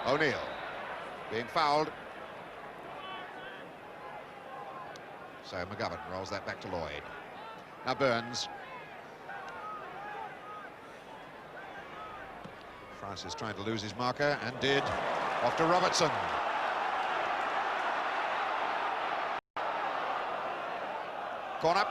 O'Neill being fouled. So McGovern rolls that back to Lloyd. Now Burns. Francis trying to lose his marker, and did. Off to Robertson. Corner.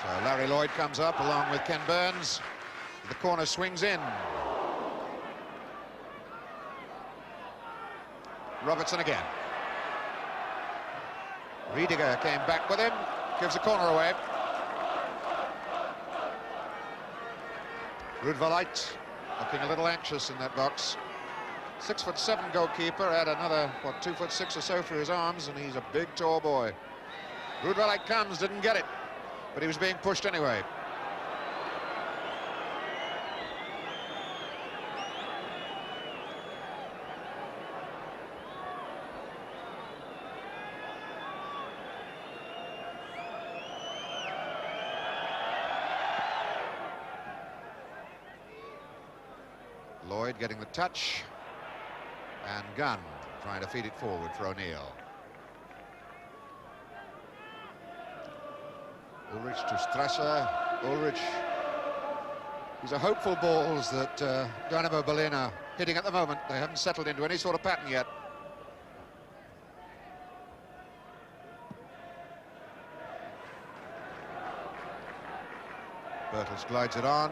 So Larry Lloyd comes up along with Ken Burns. The corner swings in. Robertson again. Riediger came back with him, gives the corner away. Rudvalait looking a little anxious in that box. 6'7" goalkeeper, had another, what, 2'6" or so for his arms, and he's a big, tall boy. Rudvalait comes, didn't get it, but he was being pushed anyway. Lloyd getting the touch, and Gunn trying to feed it forward for O'Neill. Ulrich to Strasser. Ulrich. These are hopeful balls that Dynamo Berlin are hitting at the moment. They haven't settled into any sort of pattern yet. Bertels glides it on.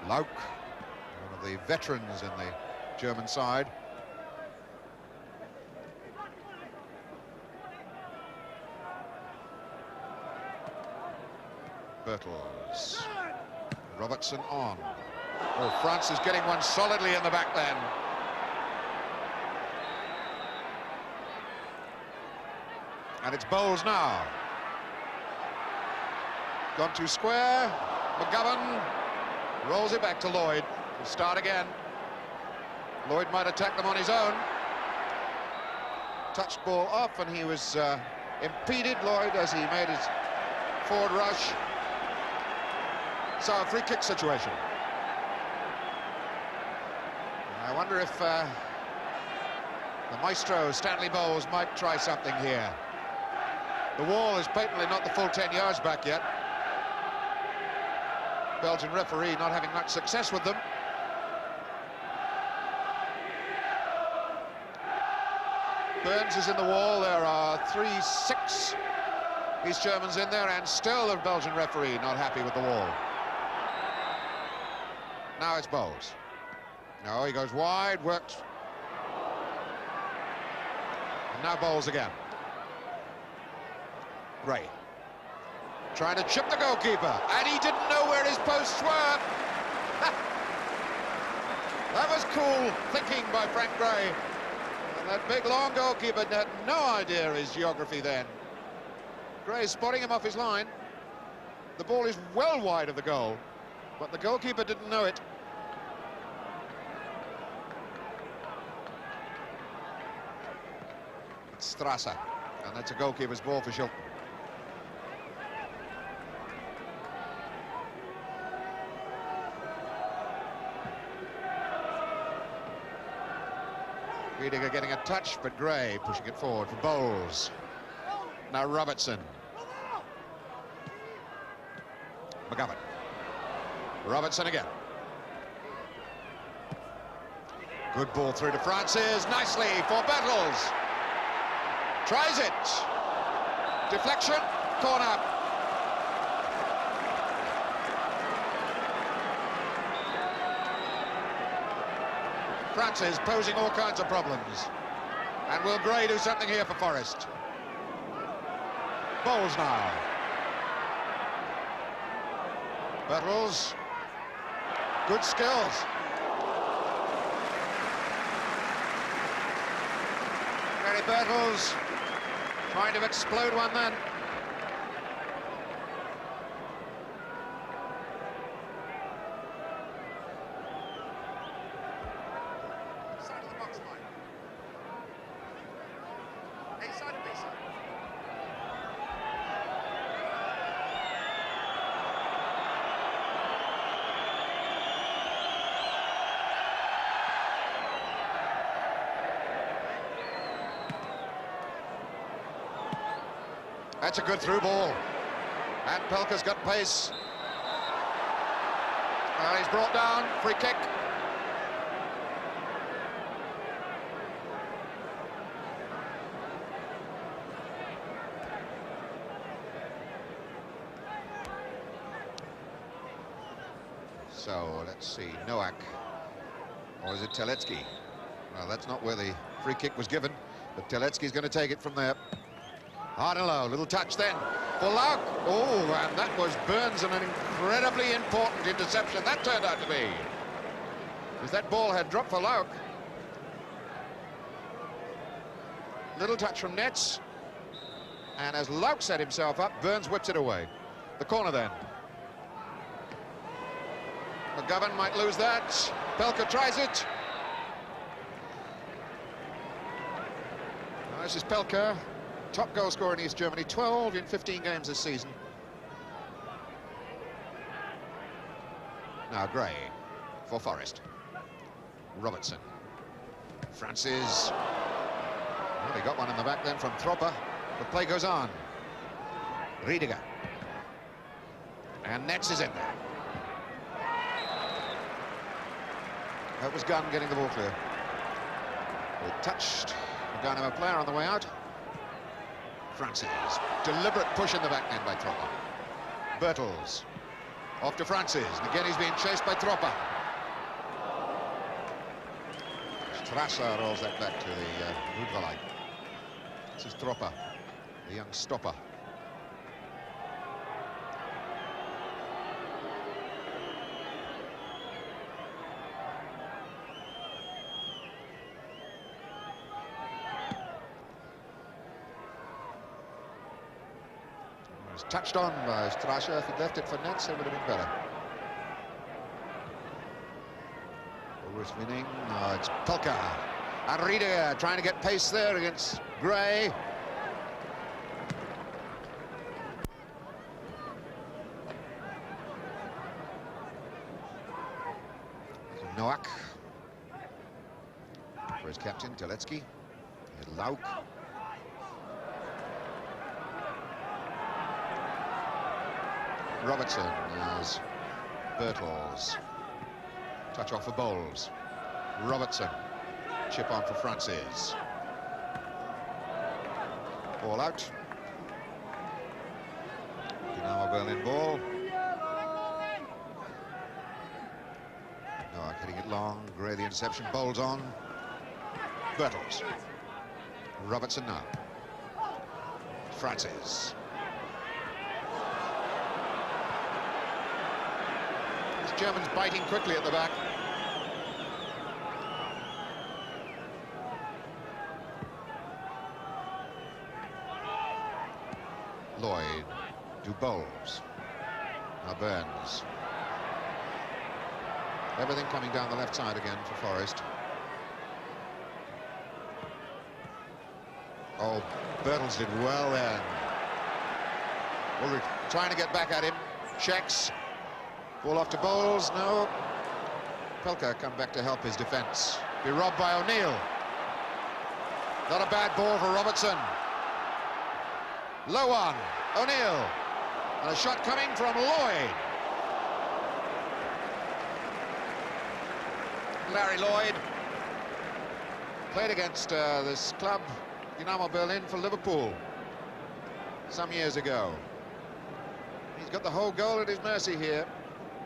Lauk, one of the veterans in the German side. Bertels. Robertson on. Oh, France is getting one solidly in the back then. And it's Bowles now. Gone too square. McGovern rolls it back to Lloyd. He'll start again. Lloyd might attack them on his own. Touched ball off, and he was impeded, Lloyd, as he made his forward rush. So a free kick situation. I wonder if the maestro, Stanley Bowles, might try something here. The wall is patently not the full 10 yards back yet. Belgian referee not having much success with them. Burns is in the wall. There are 3-6 East Germans in there, and still the Belgian referee not happy with the wall. Now it's Bowles. No, he goes wide, worked. And now Bowles again. Gray. Trying to chip the goalkeeper, and he didn't know where his posts were. That was cool thinking by Frank Gray. And that big, long goalkeeper had no idea his geography then. Gray's spotting him off his line. The ball is well wide of the goal, but the goalkeeper didn't know it. It's Strasser, and that's a goalkeeper's ball for Shilton. Riediger getting a touch, but Gray pushing it forward for Bowles. Now Robertson. McGovern. Robertson again. Good ball through to Francis, nicely for Bertels. Tries it. Deflection, corner. Francis posing all kinds of problems. And will Gray do something here for Forest? Bowles now. Bertels. Good skills. Gary Bertels trying to explode one then. Side of the box line. A side of B side. That's a good through ball. And Pelka's got pace. Well, he's brought down. Free kick. So, let's see. Nowak. Or is it Teletsky? Well, that's not where the free kick was given. But Teletsky's going to take it from there. Hard and low. Little touch then. For Lauk. Oh, and that was Burns, and an incredibly important interception that turned out to be. Because that ball had dropped for Lauk. Little touch from Nets. And as Lauk set himself up, Burns whips it away. The corner then. McGovern might lose that. Pelka tries it. Now, this is Pelka. Top goal scorer in East Germany, 12 in 15 games this season. Now Gray for Forest. Robertson. Francis. Well, he got one in the back then from Tropper. The play goes on. Riediger. And Nets is in there. That was Gunn getting the ball clear. It touched a Dynamo player on the way out. Francis, deliberate push in the back end by Tropper. Bertels, off to Francis, and again he's being chased by Tropper. Strasser rolls that back to the Rudvalai. This is Tropper, the young stopper. Touched on by Strasser. If he'd left it for Nets, it would have been better. Always winning. Oh, it's Pelka. And Riediger trying to get pace there against Gray. Nowak. For his captain, Teletsky. Lauk. Robertson as Bertels. Touch off for Bowles. Robertson. Chip on for Francis. Ball out. Dynamo Berlin ball. Nowak hitting it long. Gray the interception. Bowles on. Bertels. Robertson now. Francis. Germans biting quickly at the back. Lloyd to Bowles. Now Burns. Everything coming down the left side again for Forest. Oh, Bertels did well then. Ulrich trying to get back at him. Checks. Ball off to Bowles, no. Pelka come back to help his defence. Be robbed by O'Neill. Not a bad ball for Robertson. Low one, O'Neill. And a shot coming from Lloyd. Larry Lloyd played against this club, Dynamo Berlin, for Liverpool some years ago. He's got the whole goal at his mercy here.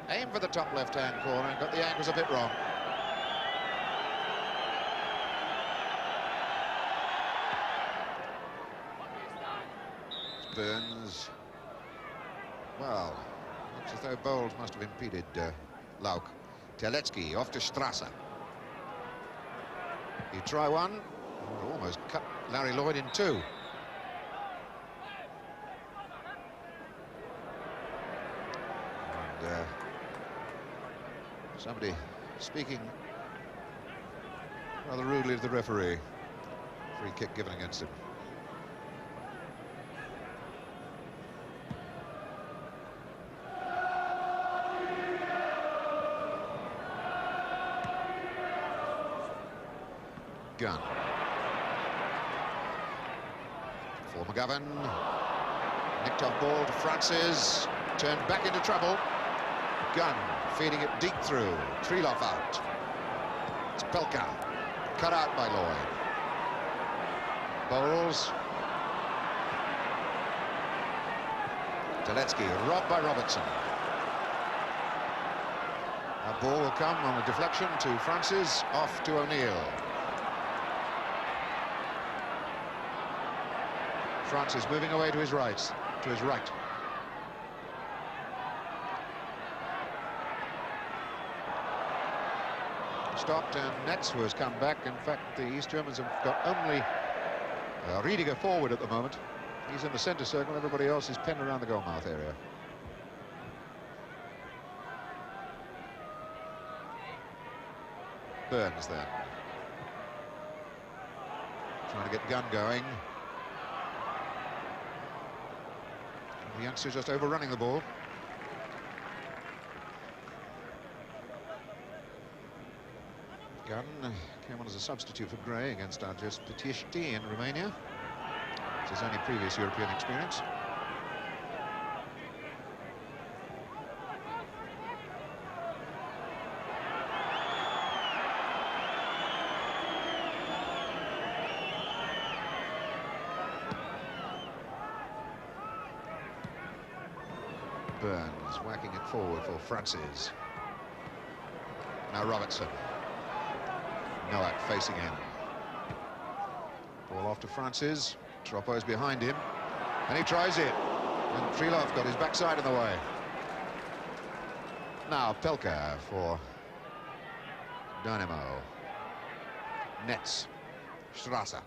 Aim for the top left-hand corner and got the angles a bit wrong. Burns. Well, looks as though Bowles must have impeded Lauk. Teletsky off to Strasser. You try one. Oh, almost cut Larry Lloyd in two. And somebody speaking rather rudely to the referee. Free kick given against him. Gunn. For McGovern. Nicked off ball to Francis, turned back into trouble. Gunn feeding it deep through. Trilov out. It's Pelka, cut out by Lloyd. Bowles. Teletsky, robbed by Robertson. A ball will come on a deflection to Francis, off to O'Neill. Francis moving away to his right. Stopped, and Netz, who has come back. In fact, the East Germans have got only Riediger forward at the moment. He's in the centre circle, everybody else is pinned around the goalmouth area. Burns then. Trying to get Gunn going. The youngster just overrunning the ball. Gunn came on as a substitute for Gray against Arjus Petishti in Romania. It's his only previous European experience. Burns whacking it forward for Francis. Now Robertson. Nowak facing him. Ball off to Francis. Troppo's behind him, and he tries it. And Trilov got his backside in the way. Now Pelka for Dynamo. Netz. Strasser.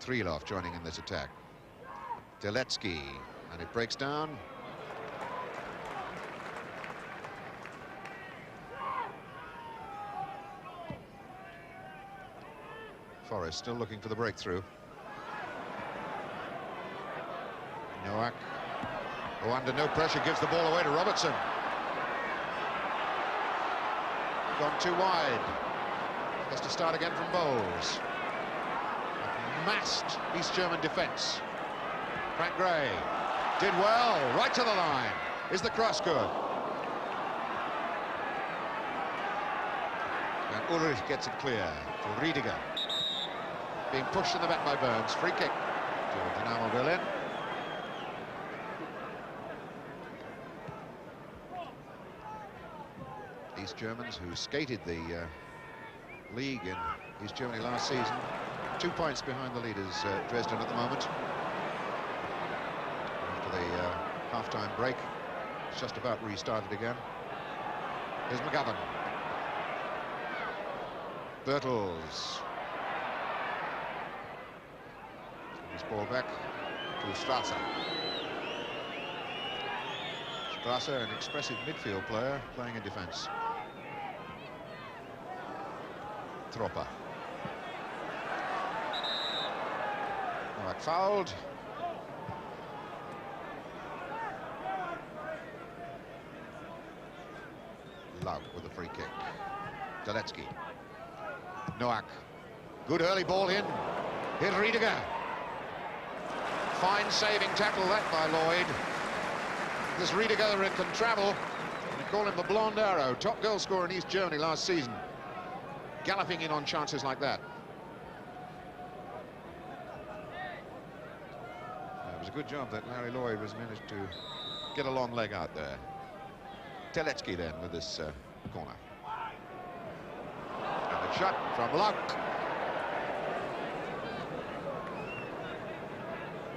Trilov joining in this attack. Teletsky, and it breaks down. Forrest still looking for the breakthrough. Nowak, who under no pressure gives the ball away to Robertson. Gone too wide. Has to start again from Bowles. Massed East German defence. Frank Gray did well, right to the line. Is the cross good? And Ulrich gets it clear for Riediger. Being pushed in the back by Burns. Free kick to Dynamo Berlin. East Germans, who skated the league in East Germany last season, 2 points behind the leaders, Dresden, at the moment. After the half-time break, it's just about restarted again. Here's McGovern. Bertels. Ball back to Strasser. Strasser, an expressive midfield player, playing in defence. Troppa. Nowak fouled. Lauk with a free kick. Teletsky. Nowak. Good early ball in. Here's Riediger. Fine saving tackle that by Lloyd. This Riediger can travel. We call him the Blonde Arrow, top goal scorer in East Germany last season. Galloping in on chances like that. It was a good job that Larry Lloyd was managed to get a long leg out there. Teletsky then with this corner. And a shot from Lauk.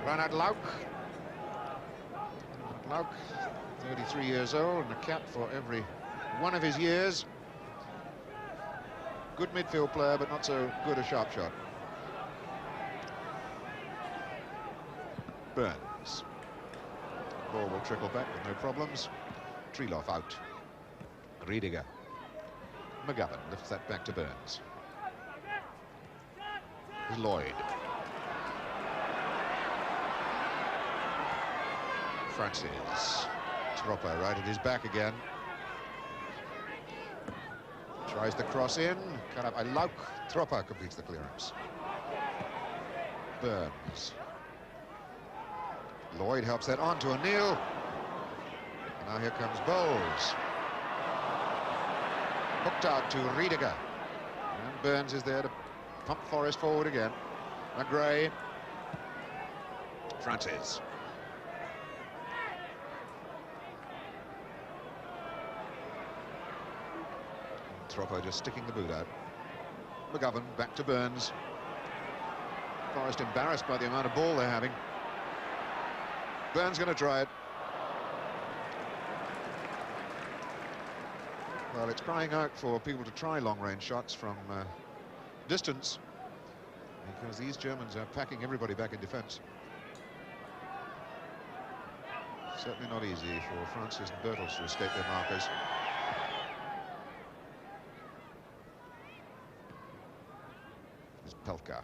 Reinhard Lauk. Lauk, 33 years old, and a cap for every one of his years. Good midfield player, but not so good a sharp shot. Burns. Ball will trickle back with no problems. Trilov out. Riediger. McGovern lifts that back to Burns. Here's Lloyd. Francis. Troppa right at his back again. Tries the cross in. Cut up by Lauk. Troppa completes the clearance. Burns. Lloyd helps that on to O'Neill. Now here comes Bowles. Hooked out to Riediger. And Burns is there to pump Forrest forward again. McGray. Francis. Troppo just sticking the boot out. McGovern back to Burns. Forrest embarrassed by the amount of ball they're having. Burns going to try it. Well, it's crying out for people to try long-range shots from distance, because these Germans are packing everybody back in defence. Certainly not easy for Francis and Bertels to escape their markers. It's Pelka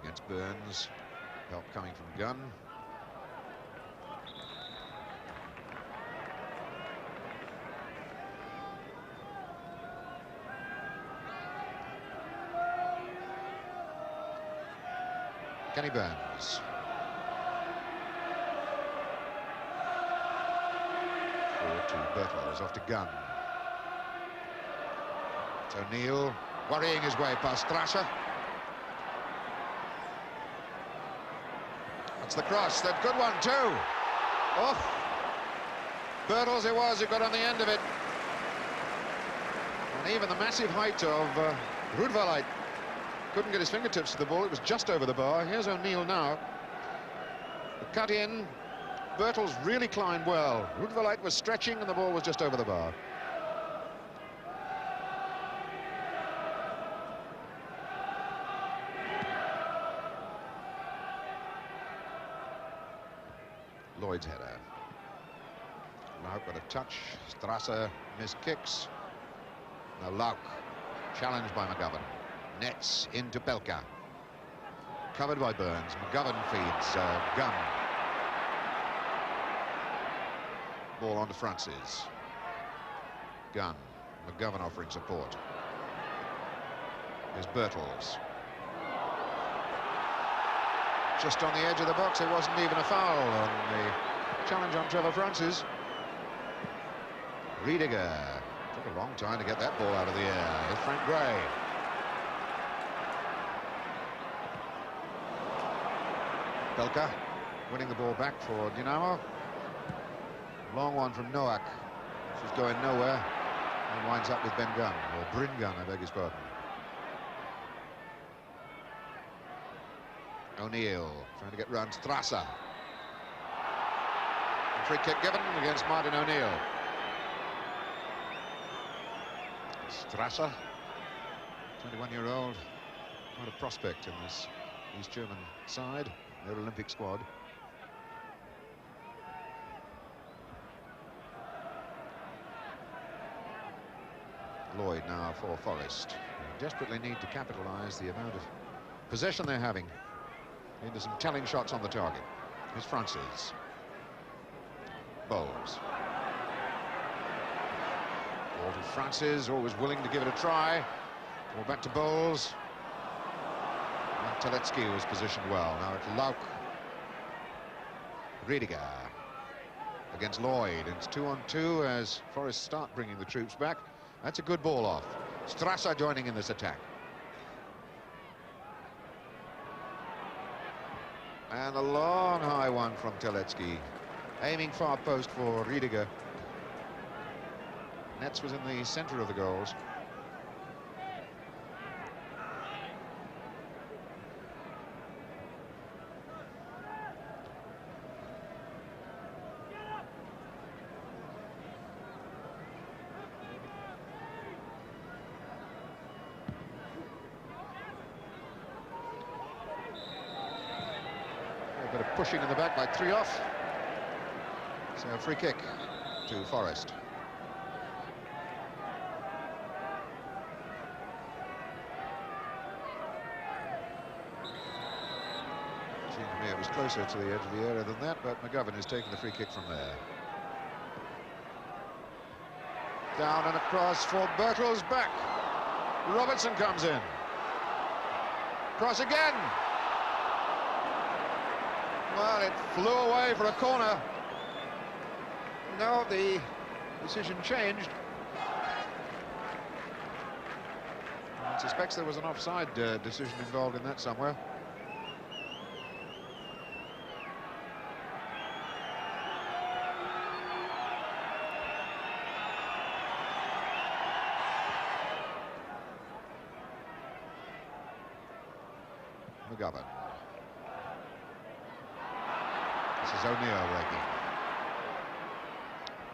against Burns. Help coming from Gunn. Kenny Burns. Forward to Bertels, off to Gunn. It's O'Neill worrying his way past Strasser. That's the cross, that good one too. Oh, Bertels it was who got on the end of it. And even the massive height of Rudvalait couldn't get his fingertips to the ball. It was just over the bar. Here's O'Neill now. The cut in. Bertels really climbed well. Rudvalait was stretching and the ball was just over the bar. Lloyd's header. Lauk got a touch. Strasser missed kicks. Now Lauk challenged by McGovern. Nets into Pelka. Covered by Burns. McGovern feeds Gunn. Ball on to Francis. Gunn. McGovern offering support. Here's Bertels. Just on the edge of the box. It wasn't even a foul on the challenge on Trevor Francis. Riediger. Took a long time to get that ball out of the air. Here's Frank Gray. Pelka winning the ball back for Dynamo. Long one from Noack. She's going nowhere and winds up with Ben Gunn, or Bryn Gunn, I beg his pardon. O'Neill trying to get round Strasser. And free kick given against Martin O'Neill. Strasser, 21-year-old, quite a prospect in this East German side, their Olympic squad. Lloyd now for Forrest. They desperately need to capitalise the amount of possession they're having into some telling shots on the target. Here's Francis. Bowles. Ball to Francis, always willing to give it a try. Ball back to Bowles. And Teletsky was positioned well. Now it's Lauk. Riediger against Lloyd. It's 2-on-2 as Forrest start bringing the troops back. That's a good ball off. Strasser joining in this attack. And a long high one from Teletsky. Aiming far post for Riediger. Nets was in the centre of the goals. A bit of pushing in the back by Trioff. So a free kick to Forrest. Seemed to me it was closer to the edge of the area than that, but McGovern is taking the free kick from there. Down and across for Bertels, back. Robertson comes in. Cross again. Well, it flew away for a corner. No, the decision changed. I suspect there was an offside decision involved in that somewhere. McGovern. This is O'Neill breaking.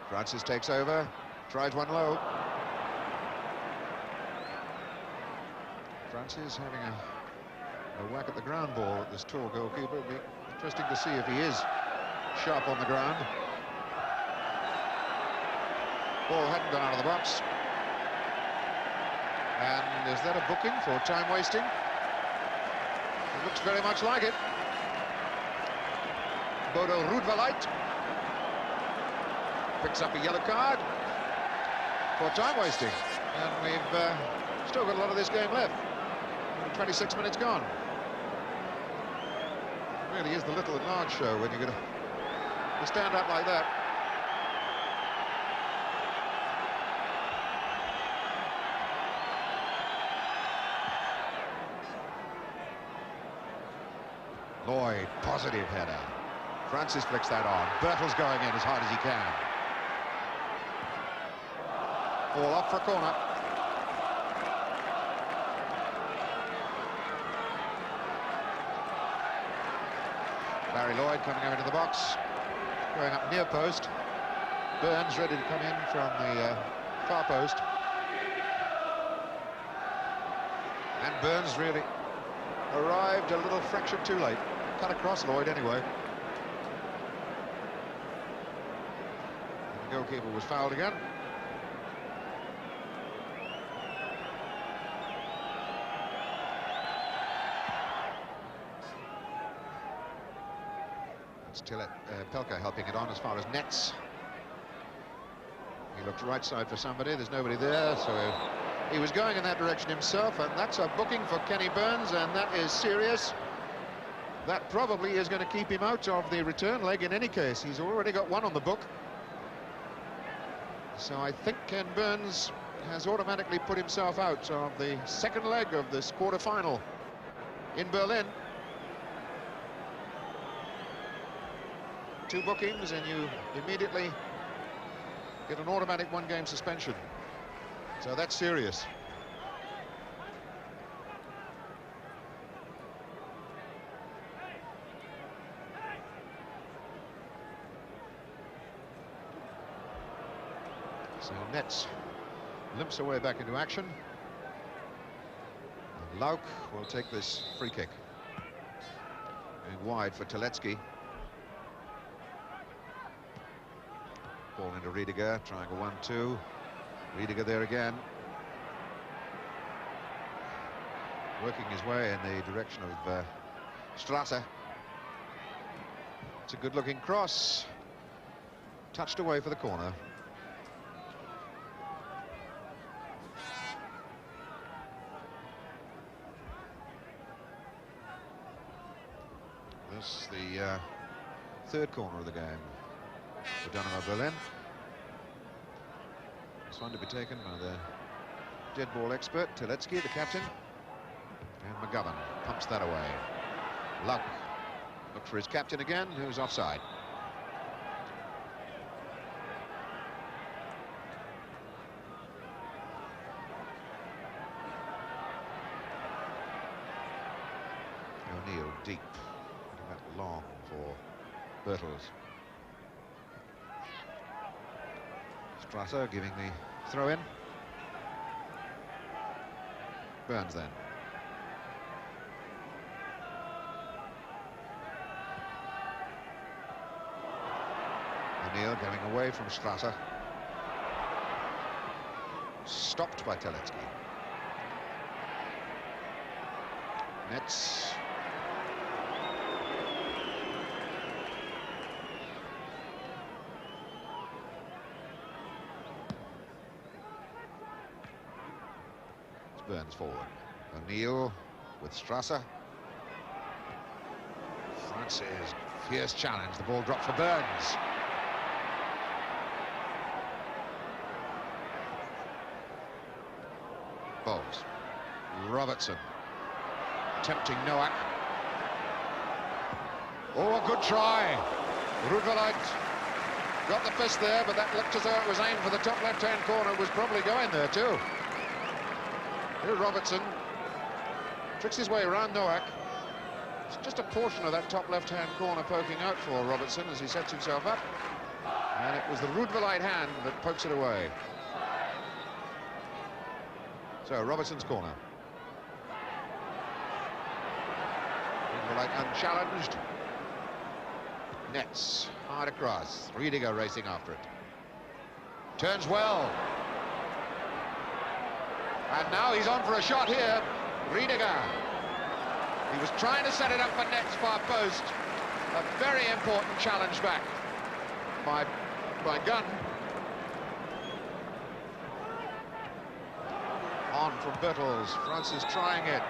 Francis takes over, tries one low. Francis having a whack at the ground ball at this tall goalkeeper. It'll be interesting to see if he is sharp on the ground. Ball hadn't gone out of the box. And is that a booking for time wasting? It looks very much like it. Bodo Rudvalait picks up a yellow card for time wasting. And we've still got a lot of this game left. 26 minutes gone. It really is the little and large show when you're going to stand up like that. Lloyd, positive header. Francis flicks that on. Bertel's going in as hard as he can. All up for a corner. Larry Lloyd coming over to the box, going up near post. Burns ready to come in from the far post. And Burns really arrived a little fraction too late. Cut across Lloyd anyway. And the goalkeeper was fouled again. Still Pelka helping it on as far as nets. He looked right side for somebody. There's nobody there, so he was going in that direction himself, and that's a booking for Kenny Burns, and that is serious. That probably is going to keep him out of the return leg in any case. He's already got one on the book. So I think Ken Burns has automatically put himself out of the second leg of this quarter-final in Berlin. 2 bookings and you immediately get an automatic 1-game suspension. So that's serious. So Nets limps away back into action. And Lauk will take this free kick. And wide for Teletsky. Ball into Riediger, triangle 1-2. Riediger there again. Working his way in the direction of Strasser. It's a good-looking cross. Touched away for the corner. This the third corner of the game for Dynamo Berlin. This one to be taken by the dead ball expert, Teletsky, the captain. And McGovern pumps that away. Luck looks for his captain again, who's offside. O'Neill deep, that long for Bertels. Strasser giving the throw in. Burns then. O'Neill going away from Strasser. Stopped by Teletsky. Nets. Burns forward. O'Neill with Strasser. Francis Fierce challenge, the ball dropped for Burns. Bowles. Robertson. Tempting Nowak. Oh, a good try. Rudvelight got the fist there, but that looked as though it was aimed for the top left-hand corner. It was probably going there too. Here's Robertson. Tricks his way around Nowak. It's just a portion of that top left-hand corner poking out for Robertson as he sets himself up. And it was the Rudvelight hand that pokes it away. So, Robertson's corner. Rudvelight unchallenged. Nets, hard across. Riediger racing after it. Turns well. And now he's on for a shot here. Riediger. He was trying to set it up for Nets far post. A very important challenge back by Gunn. On from Birtles. Francis trying it.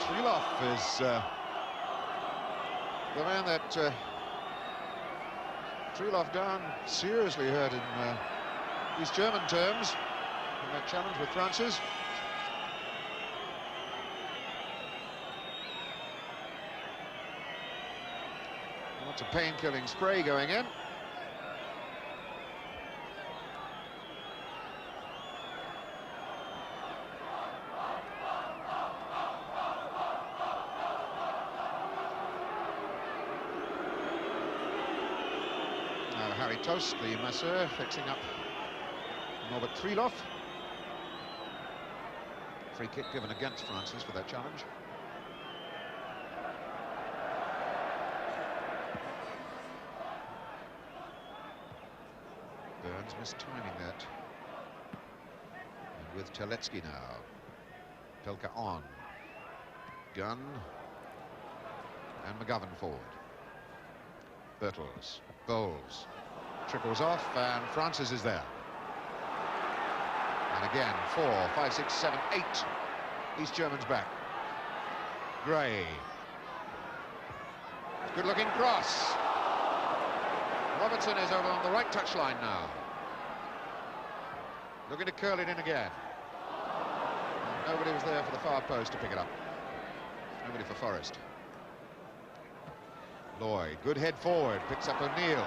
Trilov is the man that Trilov down seriously hurt in East German terms in that challenge with Francis. Lots of pain-killing spray going in. Toast, the masseur, fixing up Norbert Trilov. Free kick given against Francis for that challenge. Burns mistiming that. And with Terlecki now. Pelka on. Gunn. And McGovern forward. Birtles. Bowles. Trickles off, and Francis is there. And again, 4, 5, 6, 7, 8. East Germans back. Gray. Good-looking cross. Robertson is over on the right touchline now. Looking to curl it in again. And nobody was there for the far post to pick it up. Nobody for Forest. Lloyd, good head forward, picks up O'Neill.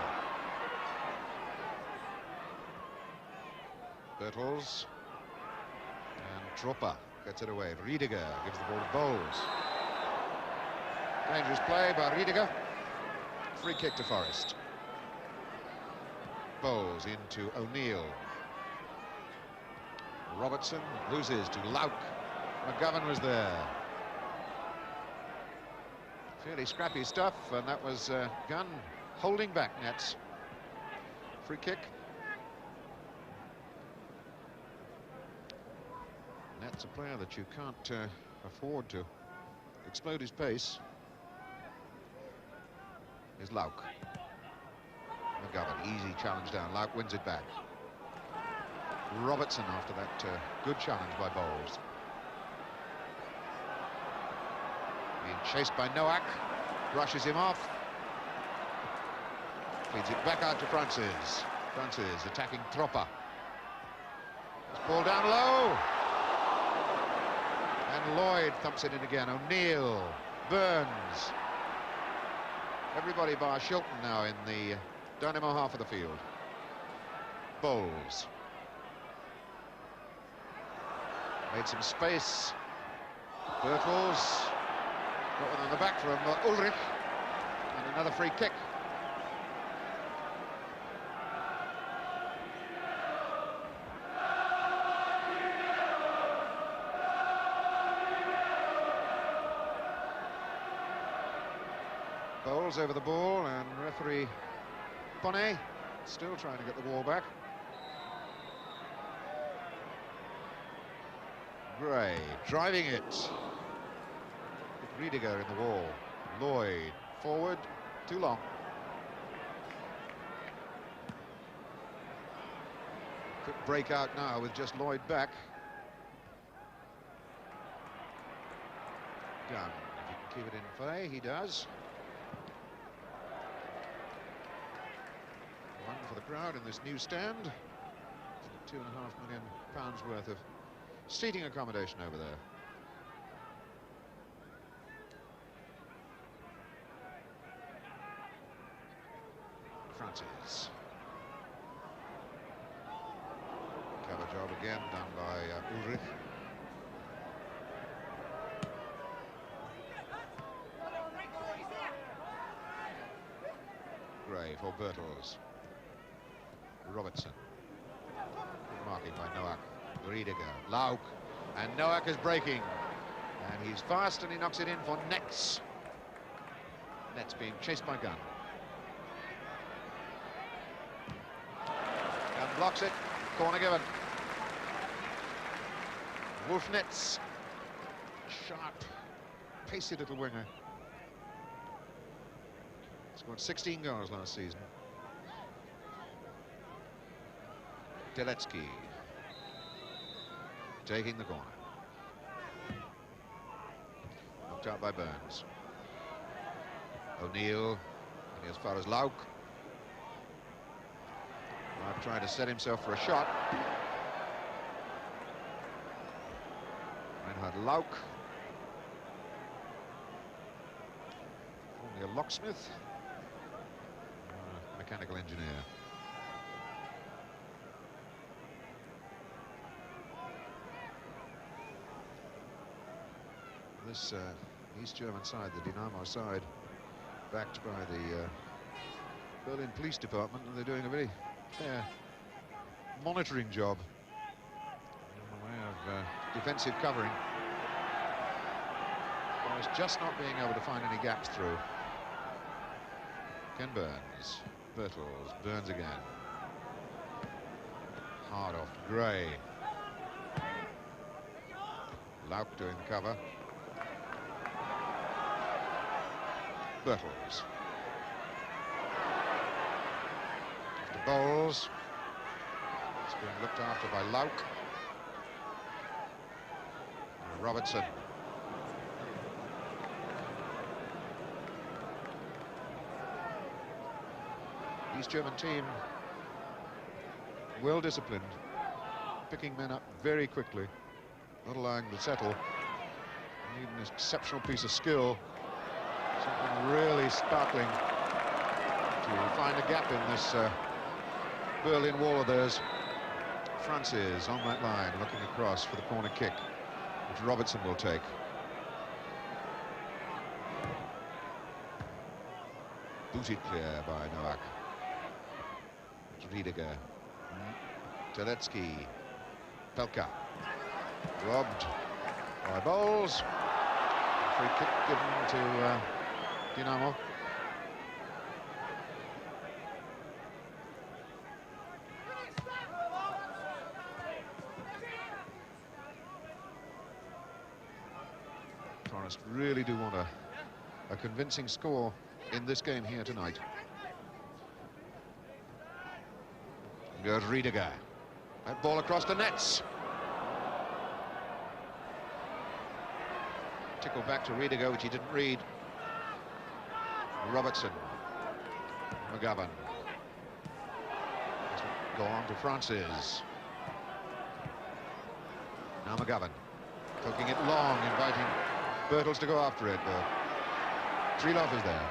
Birtles. And Troppa gets it away. Riediger gives the ball to Bowles. Dangerous play by Riediger. Free kick to Forest. Bowles into O'Neill. Robertson loses to Lauk. McGovern was there. Fairly scrappy stuff, and that was Gunn holding back Nets. Free kick. Nets a player that you can't afford to explode his pace. Is Lauk. McGovern, easy challenge down. Lauk wins it back. Robertson after that good challenge by Bowles. Being chased by Nowak, brushes him off. Feeds it back out to Francis. Francis attacking Troppa. Ball down low. And Lloyd thumps it in again. O'Neill, Burns. Everybody bar Shilton now in the Dynamo half of the field. Bowles. Made some space. Birtles. Got one on the back from Ulrich. And another free kick. Bowles over the ball, and referee Bonnet still trying to get the ball back. Gray driving it. Riediger in the wall. Lloyd forward, too long. Quick breakout now with just Lloyd back. Gunn, if he can keep it in play, he does. One for the crowd in this new stand. £2.5 million worth of seating accommodation over there. Francis. Cover job again done by Ulrich. Gray for Bertels. Robertson. Good marking by Noack. Riediger. Lauk. And Noack is breaking. And he's fast and he knocks it in for Nets. Nets being chased by Gunn. Gunn blocks it. Corner given. Wolf Nets. Sharp, pacey little winger. Scored 16 goals last season. Deletsky taking the corner. Knocked out by Burns. O'Neill, only as far as Lauk. Lauk trying to set himself for a shot. Reinhard Lauk. Only a locksmith. Mechanical engineer. This East German side, the Dynamo side, backed by the Berlin Police Department, and they're doing a very fair monitoring job in the way of defensive covering. It's just not being able to find any gaps through. Ken Burns, Bertels, Burns again. Hard off to Gray. Lauk doing the cover. Bertels. After Bowles. It's being looked after by Lauk. Robertson. East German team well disciplined, picking men up very quickly, not allowing them to settle. Need an exceptional piece of skill, something really sparkling to find a gap in this Berlin wall of theirs. Francis on that line, looking across for the corner kick, which Robertson will take. Booted clear by Noack. Riediger. Teletsky. Pelka. Robbed by Bowles. Free kick given to Dynamo. Forest really do want a convincing score in this game here tonight. Goes Riediger. That ball across the nets. Tickle back to Riediger, which he didn't read. Robertson. McGovern. Go on to Francis. Now McGovern. Poking it long, inviting Bertels to go after it, but Trilov is there.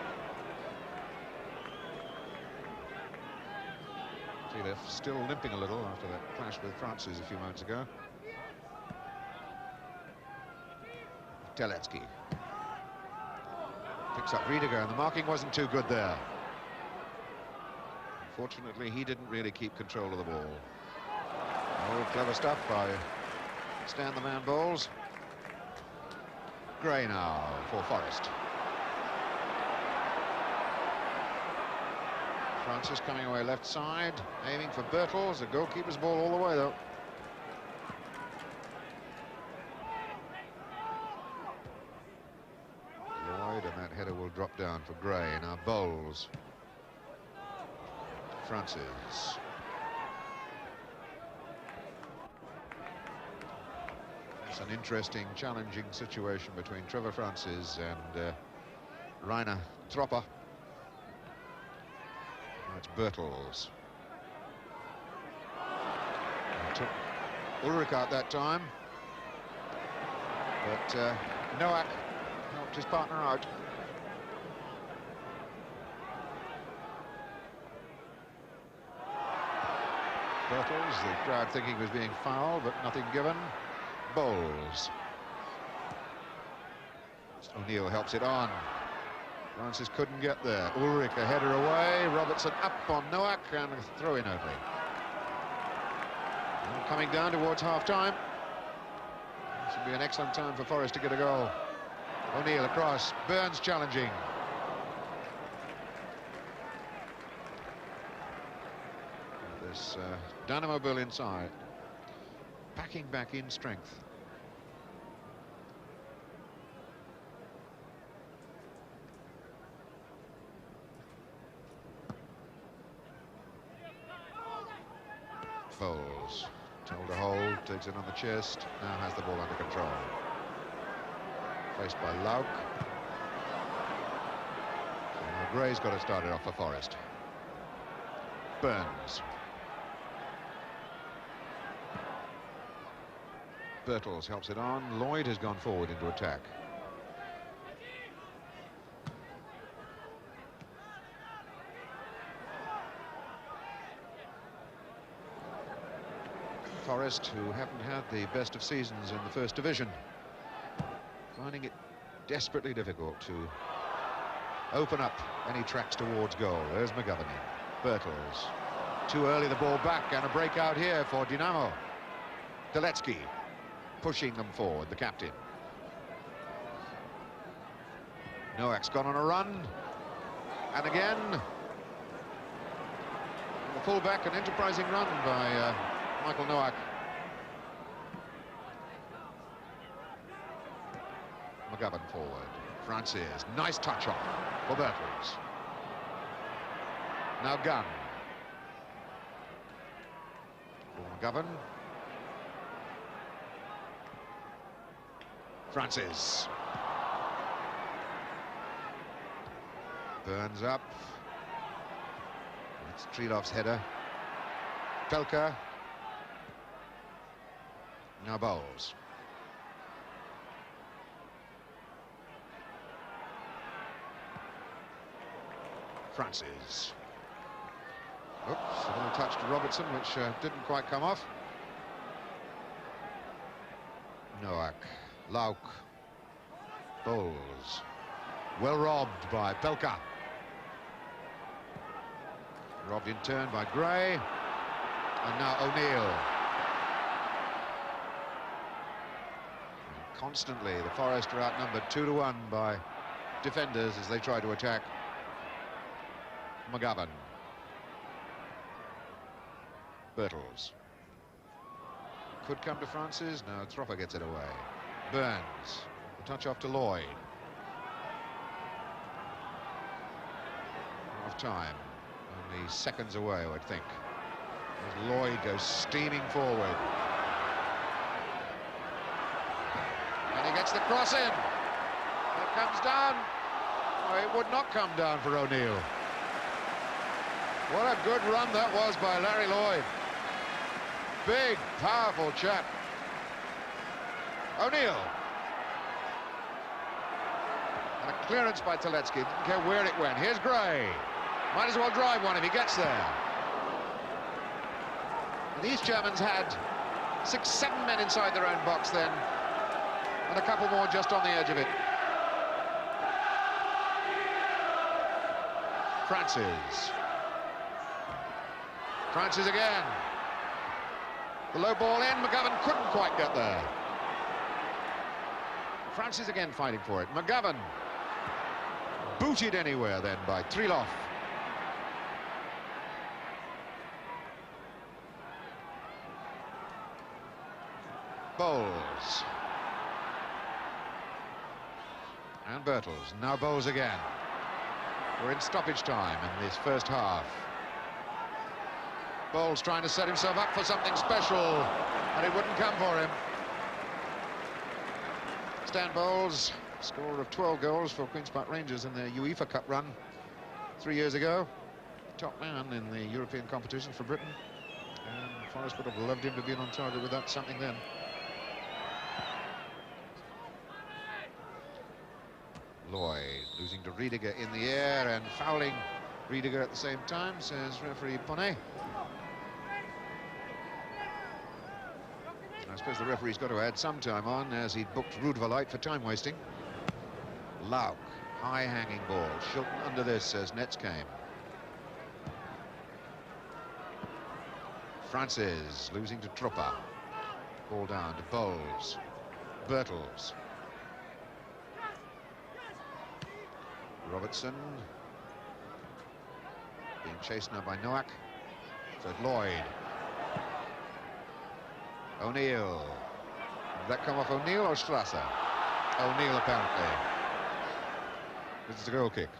Trilov still limping a little after that clash with Francis a few moments ago. Teletsky picks up Riediger, and the marking wasn't too good there. Unfortunately, he didn't really keep control of the ball. Oh, clever stuff by Stan the Man Bowles. Gray now for Forest. Francis coming away left side, aiming for Bertels. The goalkeeper's ball all the way, though. drop down for Gray. Now Bowles. Francis. It's an interesting, challenging situation between Trevor Francis and Rainer Tropper. Now it's Bertels. Took Ulrich out that time, but Noack helped his partner out. Bertels, the crowd thinking he was being fouled, but nothing given. Bowles. O'Neill helps it on. Francis couldn't get there. Ulrich a header away. Robertson up on Noack and a throw-in only. And coming down towards half-time. This would be an excellent time for Forest to get a goal. O'Neill across. Burns challenging. This Dynamo Bill inside. Packing back in strength. Bowles told to hold, takes it on the chest, now has the ball under control. Faced by Lauk. So now Gray's got to start it off for Forest. Burns. Bertels helps it on. Lloyd has gone forward into attack. Forest, who haven't had the best of seasons in the First Division, finding it desperately difficult to open up any tracks towards goal. There's McGovern in. Bertels. Too early the ball back, and a breakout here for Dynamo. Deletsky pushing them forward, the captain. Noack's gone on a run. And again, the full-back, an enterprising run by Michael Noack. McGovern forward. Francis, nice touch off for Bertels. Now Gunn. For McGovern. Francis. Burns up. It's Trilov's header. Pelka. Now Bowles. Francis. Oops, a little touch to Robertson, which didn't quite come off. Noack. Lauk. Bowles. Well robbed by Pelka. Robbed in turn by Gray. And now O'Neill. Constantly, the Forest are outnumbered 2-1 by defenders as they try to attack. McGovern. Bertels. Could come to Francis. No, Tropper gets it away. Burns. The touch off to Lloyd. Half time. Only seconds away, I would think. As Lloyd goes steaming forward. And he gets the cross in. It comes down. Oh, it would not come down for O'Neill. What a good run that was by Larry Lloyd. Big, powerful chap. O'Neill. And a clearance by Teletsky. Didn't care where it went. Here's Gray. Might as well drive one if he gets there. And these Germans had 6-7 men inside their own box then. And a couple more just on the edge of it. Francis. Francis again. The low ball in. McGovern couldn't quite get there. Francis again fighting for it. McGovern. Booted anywhere then by Trilov. Bowles. And Bertels. Now Bowles again. We're in stoppage time in this first half. Bowles trying to set himself up for something special, and it wouldn't come for him. Stan Bowles, scorer of 12 goals for Queen's Park Rangers in their UEFA Cup run 3 years ago. Top man in the European competition for Britain. And Forrest would have loved him to be on target with that something then. Lloyd losing to Riediger in the air and fouling Riediger at the same time, says referee Ponnet. I suppose the referee's got to add some time on, as he'd booked Rudvalite for time wasting. Lauk, high hanging ball. Shilton under this as nets came. Francis losing to Trupper. Ball down to Bowles. Birtles. Robertson. Being chased now by Noack. So Lloyd. O'Neill. Did that come off O'Neill or Strasser? O'Neill, apparently. This is a goal kick.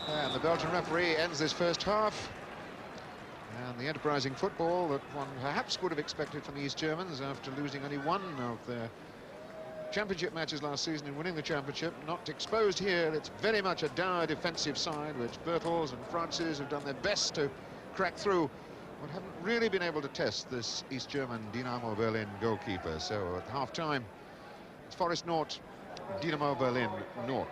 And the Belgian referee ends this first half. And the enterprising football that one perhaps would have expected from the East Germans after losing only one of their championship matches last season and winning the championship, not exposed here. It's very much a dour defensive side, which Birtles and Francis have done their best to crack through, but haven't really been able to test this East German Dynamo Berlin goalkeeper. So at half-time, it's Forest 0, Dynamo Berlin 0.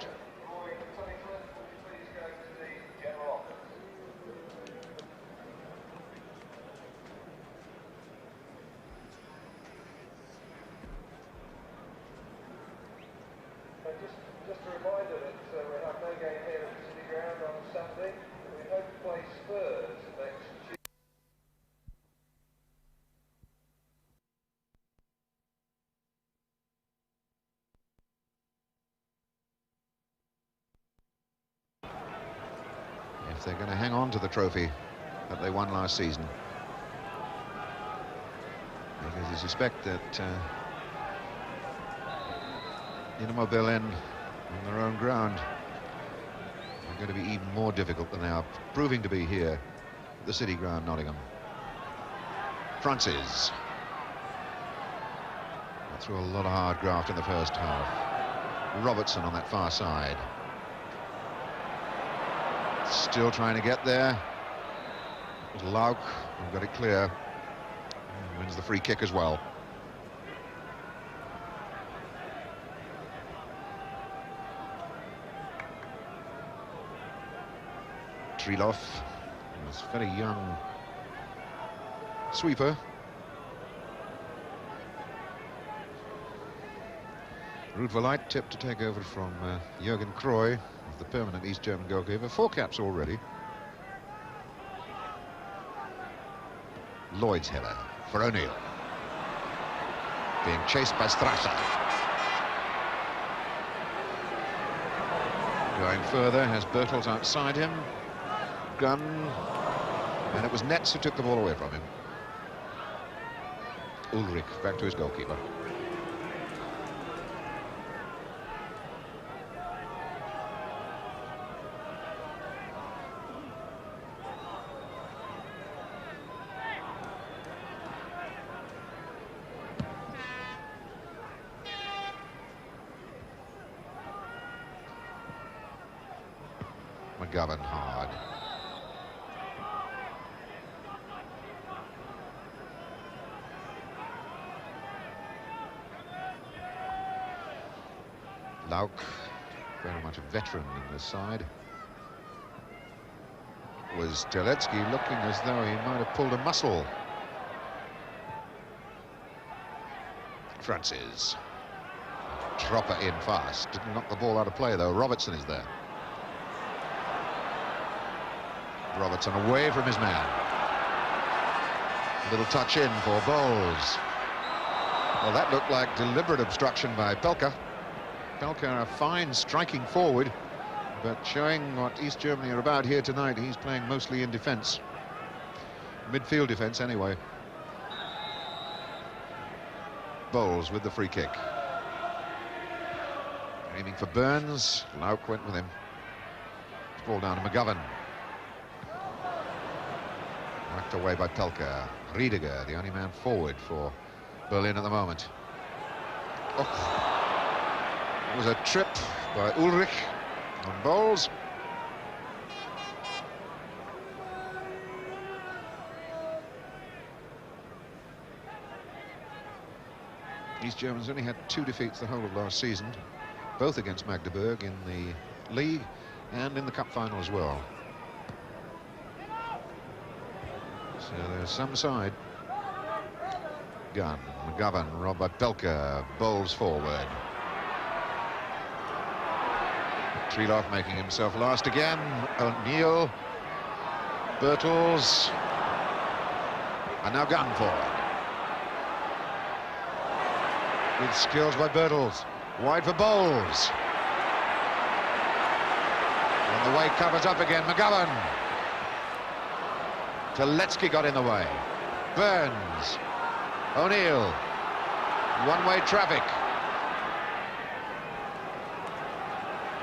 Just a reminder that we have no game here at the City Ground on Saturday. We hope to play Spurs next Tuesday. If they're going to hang on to the trophy that they won last season. Because you suspect that Dynamo Berlin on their own ground are going to be even more difficult than they are proving to be here at the City Ground, Nottingham. Francis. Got through a lot of hard graft in the first half. Robertson on that far side. Still trying to get there. Lauk got it clear. And wins the free kick as well. Trilov was a very young sweeper. Rudvalite tipped to take over from Jürgen Kroy, the permanent East German goalkeeper. 4 caps already. Lloyd's header for O'Neill. Being chased by Strasser. Going further has Birtles outside him. Gun, and it was Netz who took the ball away from him. Ulrich back to his goalkeeper. McGovern hard. Lauk, very much a veteran in this side. Was Teletsky looking as though he might have pulled a muscle. Francis. Tropper in fast. Didn't knock the ball out of play, though. Robertson is there. Robertson away from his man. A little touch in for Bowles. Well, that looked like deliberate obstruction by Pelka. Pelka, a fine striking forward, but showing what East Germany are about here tonight. He's playing mostly in defence. midfield defence anyway. Bowles with the free kick. Aiming for Burns. Lauk went with him. Ball down to McGovern. Whacked away by Pelka. Riediger, the only man forward for Berlin at the moment. Oh, it was a trip by Ulrich on Bowles. East Germans only had 2 defeats the whole of last season, both against Magdeburg in the league and in the cup final as well. So there's some side. Gunn, McGovern, robbed by Pelka, Bowles forward. Treloff making himself last again. O'Neill, Birtles, and now Gunn forward. Good skills by Birtles. Wide for Bowles. And the way covers up again. McGovern. Teletsky got in the way. Burns. O'Neill. One-way traffic.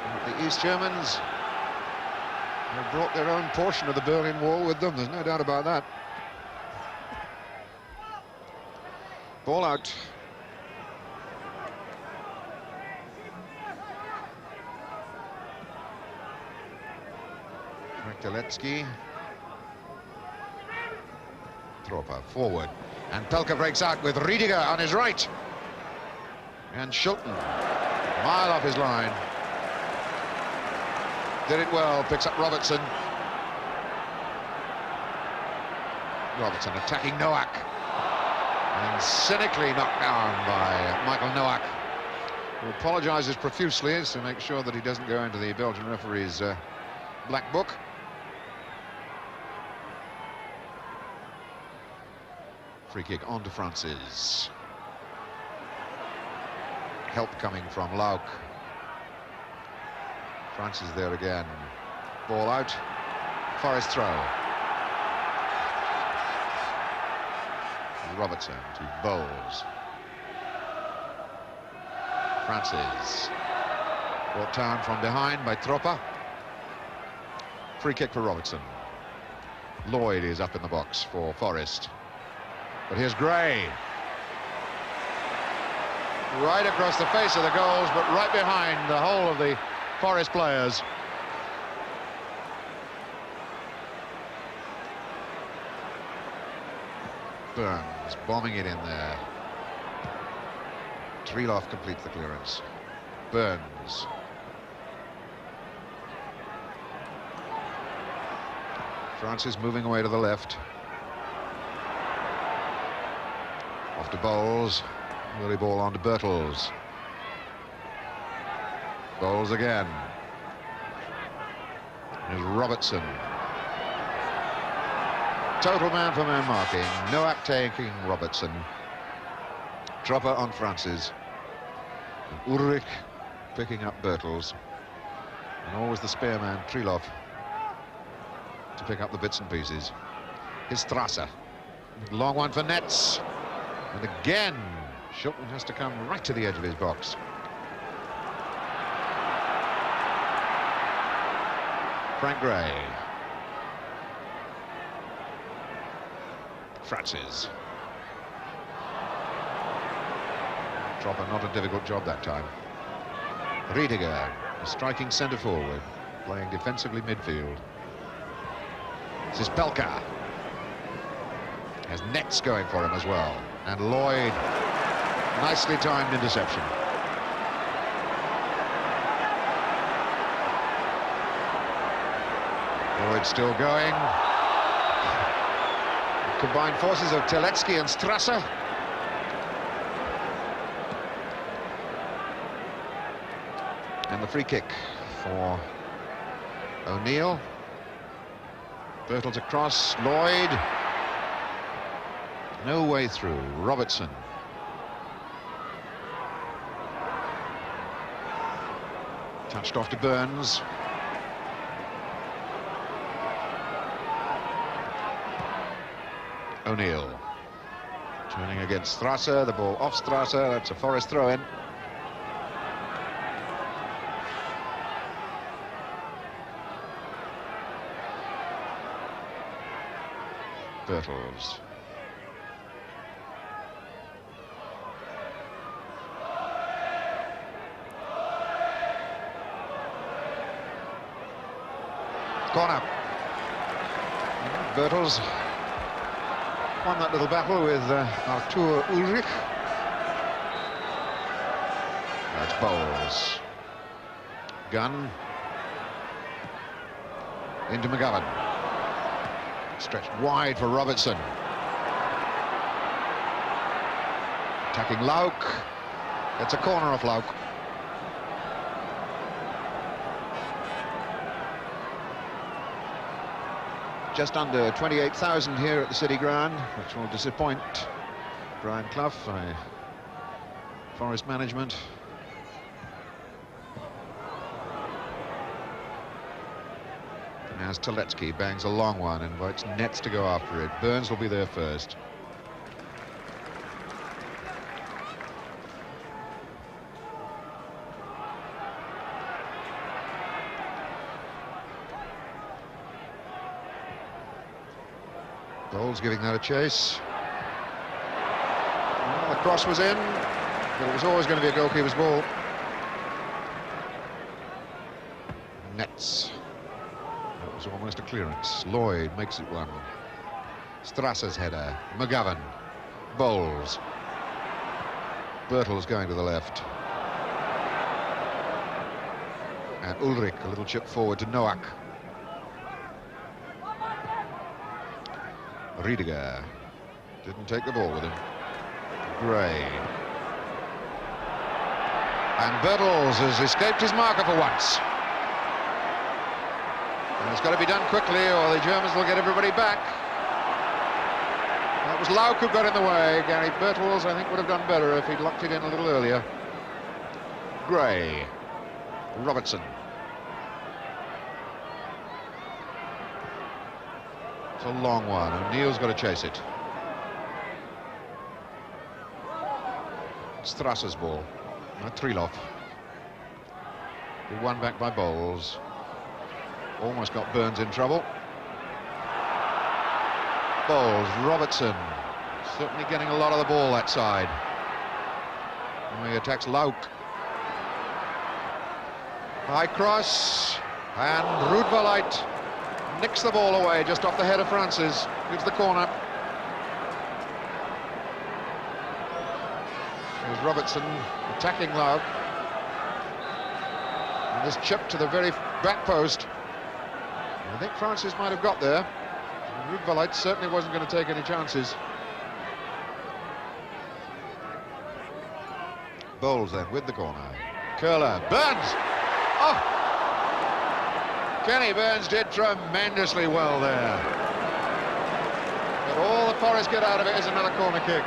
And the East Germans have brought their own portion of the Berlin Wall with them. There's no doubt about that. Ball out. Teletsky. Tropper forward. And Pelka breaks out with Riediger on his right. And Shilton, mile off his line. Did it well, picks up Robertson. Robertson attacking Nowak. And cynically knocked down by Michael Nowak, who apologises profusely to make sure that he doesn't go into the Belgian referee's black book. Free kick on to Francis. Help coming from Lauk. Francis there again. Ball out. Forest throw. Robertson to Bowles. Francis. Brought down from behind by Tropper. Free kick for Robertson. Lloyd is up in the box for Forest. But here's Gray. Right across the face of the goals, but right behind the whole of the Forest players. Burns bombing it in there. Treloff completes the clearance. Burns. Francis moving away to the left. Off to Bowles. Early ball on to Birtles. Bowles again. Here's Robertson. Total man-for-man marking. Nowak taking Robertson. Tropper on Francis. And Ulrich picking up Birtles. And always the spare man, Treloff, to pick up the bits and pieces. Here's Strasser. Long one for Netz. And again, Shilton has to come right to the edge of his box. Frank Gray. Francis. Tropper, not a difficult job that time. Riediger, striking centre forward, playing defensively midfield. This is Pelka. Has Netz going for him as well. And Lloyd, nicely timed interception. Lloyd still going. Combined forces of Teletsky and Strasser. And the free kick for O'Neill. Birtles across, Lloyd. No way through. Robertson. Touched off to Burns. O'Neill. Turning against Strasser, the ball off Strasser, that's a Forest throw-in. Bertels. Corner. Bertels won that little battle with Artur Ulrich. That's Bowles. Gunn. Into McGovern. Stretched wide for Robertson. Attacking Lauk. It's a corner off Lauk. Just under 28,000 here at the City Ground, which will disappoint Brian Clough, Forest management. As Teletsky bangs a long one, invites Nets to go after it. Burns will be there first. Bowles giving that a chase. Well, the cross was in, but it was always going to be a goalkeeper's ball. Nets. That was almost a clearance. Lloyd makes it one. Strasser's header. McGovern. Bowles. Bertels going to the left. And Ulrich, a little chip forward to Noack. Riediger didn't take the ball with him. Gray. And Bertels has escaped his marker for once. And it's got to be done quickly or the Germans will get everybody back. That was Lauk who got in the way. Gary Bertels, I think, would have done better if he'd locked it in a little earlier. Gray. Robertson. It's a long one. O'Neill's got to chase it. Strasser's ball. Trilov. Won back by Bowles. Almost got Burns in trouble. Bowles, Robertson. Certainly getting a lot of the ball that side. And he attacks Lauk. High cross. And Roodvalait nicks the ball away just off the head of Francis. Gives the corner. Here's Robertson attacking Lauk. And this chip to the very back post. I think Francis might have got there. Roodvalait certainly wasn't going to take any chances. Bowles then with the corner. Curler. Burns! Oh! Kenny Burns did tremendously well there. But all the Forest get out of it is another corner kick.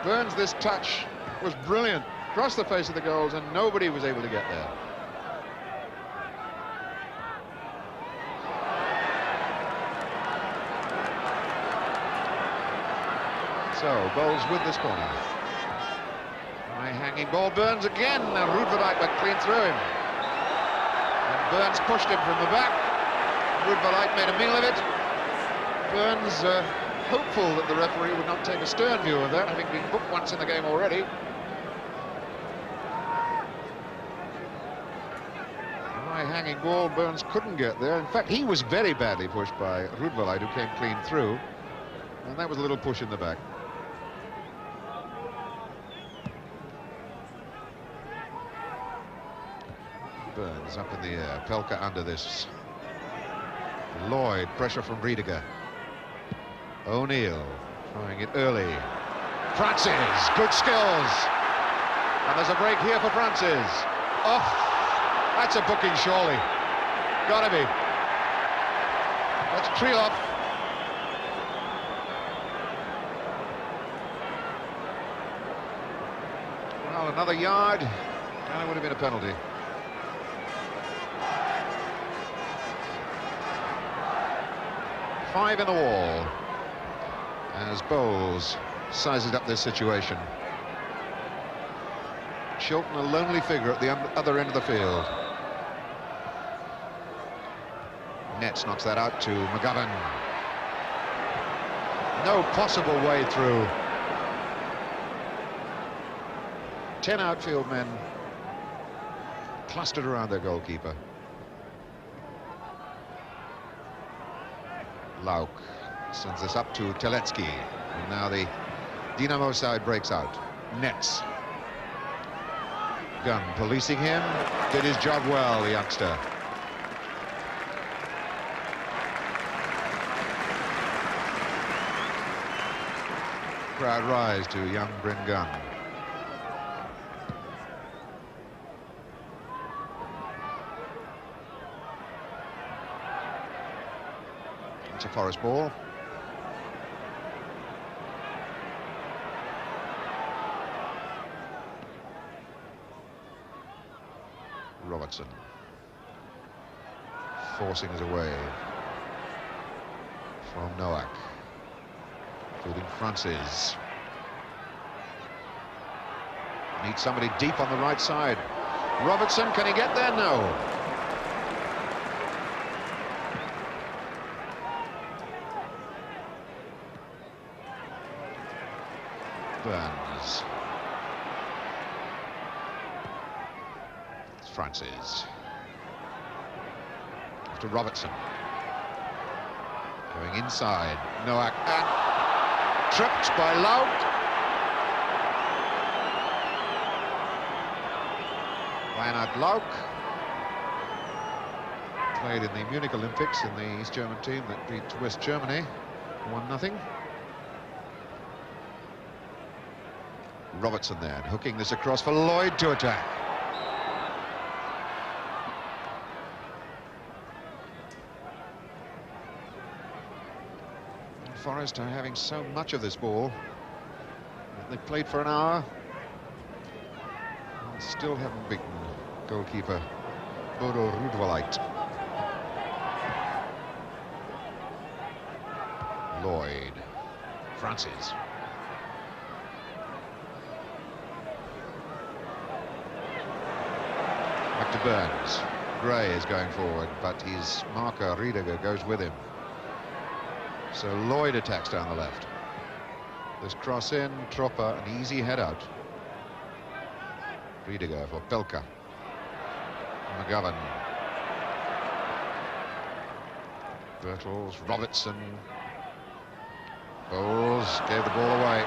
Burns' this touch was brilliant. Across the face of the goals and nobody was able to get there. So, Bowles with this corner. High hanging ball, Burns again. Now Roodvalait went clean through him. And Burns pushed him from the back. Roodvalait made a meal of it. Burns hopeful that the referee would not take a stern view of that, having been booked once in the game already. High hanging ball, Burns couldn't get there. In fact, he was very badly pushed by Roodvalait, who came clean through. And that was a little push in the back. Burns up in the air. Pelka under this. Lloyd, pressure from Riediger. O'Neill trying it early. Francis, good skills. And there's a break here for Francis. Oh, that's a booking surely. Gotta be. That's Trilov. Well, another yard, and it would have been a penalty. 5 in the wall as Bowles sizes up this situation. Shilton a lonely figure at the other end of the field. Nets knocks that out to McGovern. No possible way through. 10 outfield men clustered around their goalkeeper. Lauk sends this up to Teletsky, and now the Dynamo side breaks out. Nets. Gunn policing him, did his job well, the youngster. Crowd rise to young Bryn Gunn. It's a Forest ball. Robertson forcing it away from Nowak, including Francis. Needs somebody deep on the right side. Robertson, can he get there? No. Burns. It's Francis. To Robertson. Going inside. Nowak and tripped by Lauk. Reinhard Lauk. Played in the Munich Olympics in the East German team that beat West Germany 1-0. Robertson then hooking this across for Lloyd to attack. And Forest are having so much of this ball. They've played for an hour and still haven't beaten goalkeeper Bodo Rudwalait. Lloyd. Francis. Back to Burns. Gray is going forward, but his marker, Riediger, goes with him. So Lloyd attacks down the left. This cross in, Tropper, an easy head out. Riediger for Pelka. McGovern. Bertels, Robertson. Bowles gave the ball away.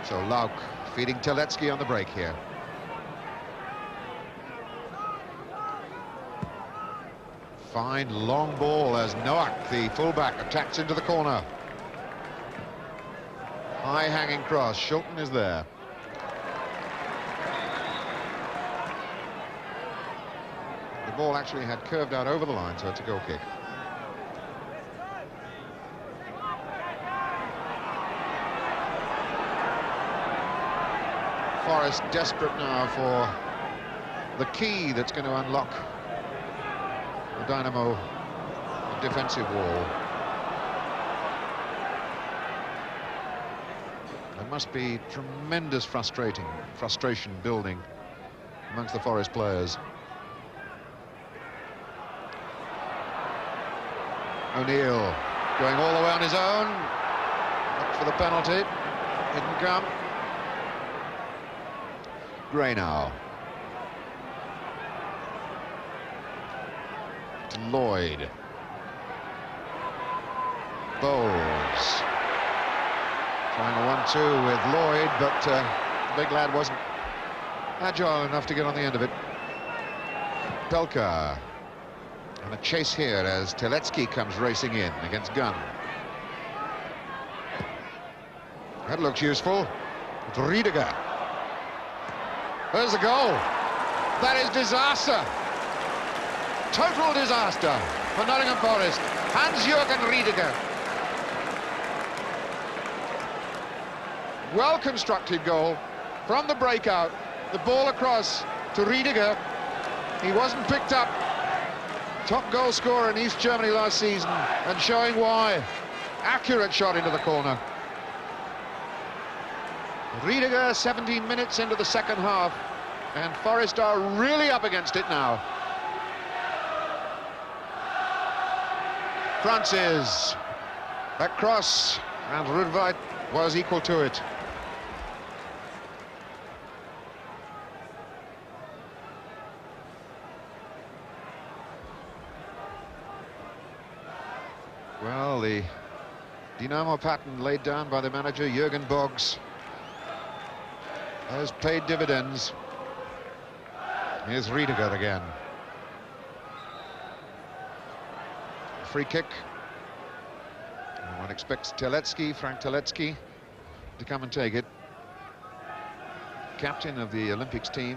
So Lauk feeding Teletsky on the break here. Fine long ball as Nowak, the fullback, attacks into the corner. High hanging cross. Shilton is there. The ball actually had curved out over the line, so it's a goal kick. Forest desperate now for the key that's going to unlock the Dynamo defensive wall. There must be tremendous frustration building amongst the Forest players. O'Neill going all the way on his own. Up for the penalty. Didn't come. Gray now. To Lloyd. Bowles. Trying a 1-2 with Lloyd, but the big lad wasn't agile enough to get on the end of it. Pelka. And a chase here as Teletsky comes racing in against Gunn. That looks useful. It's Riediger. There's the goal. That is disaster. Total disaster for Nottingham Forest. Hans-Jürgen Riediger. Well-constructed goal from the breakout. The ball across to Riediger. He wasn't picked up. top goal scorer in East Germany last season, and showing why. Accurate shot into the corner. Riediger, 17 minutes into the second half, and Forest are really up against it now. Francis, that cross, and Rudveit was equal to it. Well, the Dynamo pattern laid down by the manager, Jürgen Boggs, has paid dividends. Here's Riediger again. Free kick. One expects Frank Teletsky, to come and take it. Captain of the Olympics team.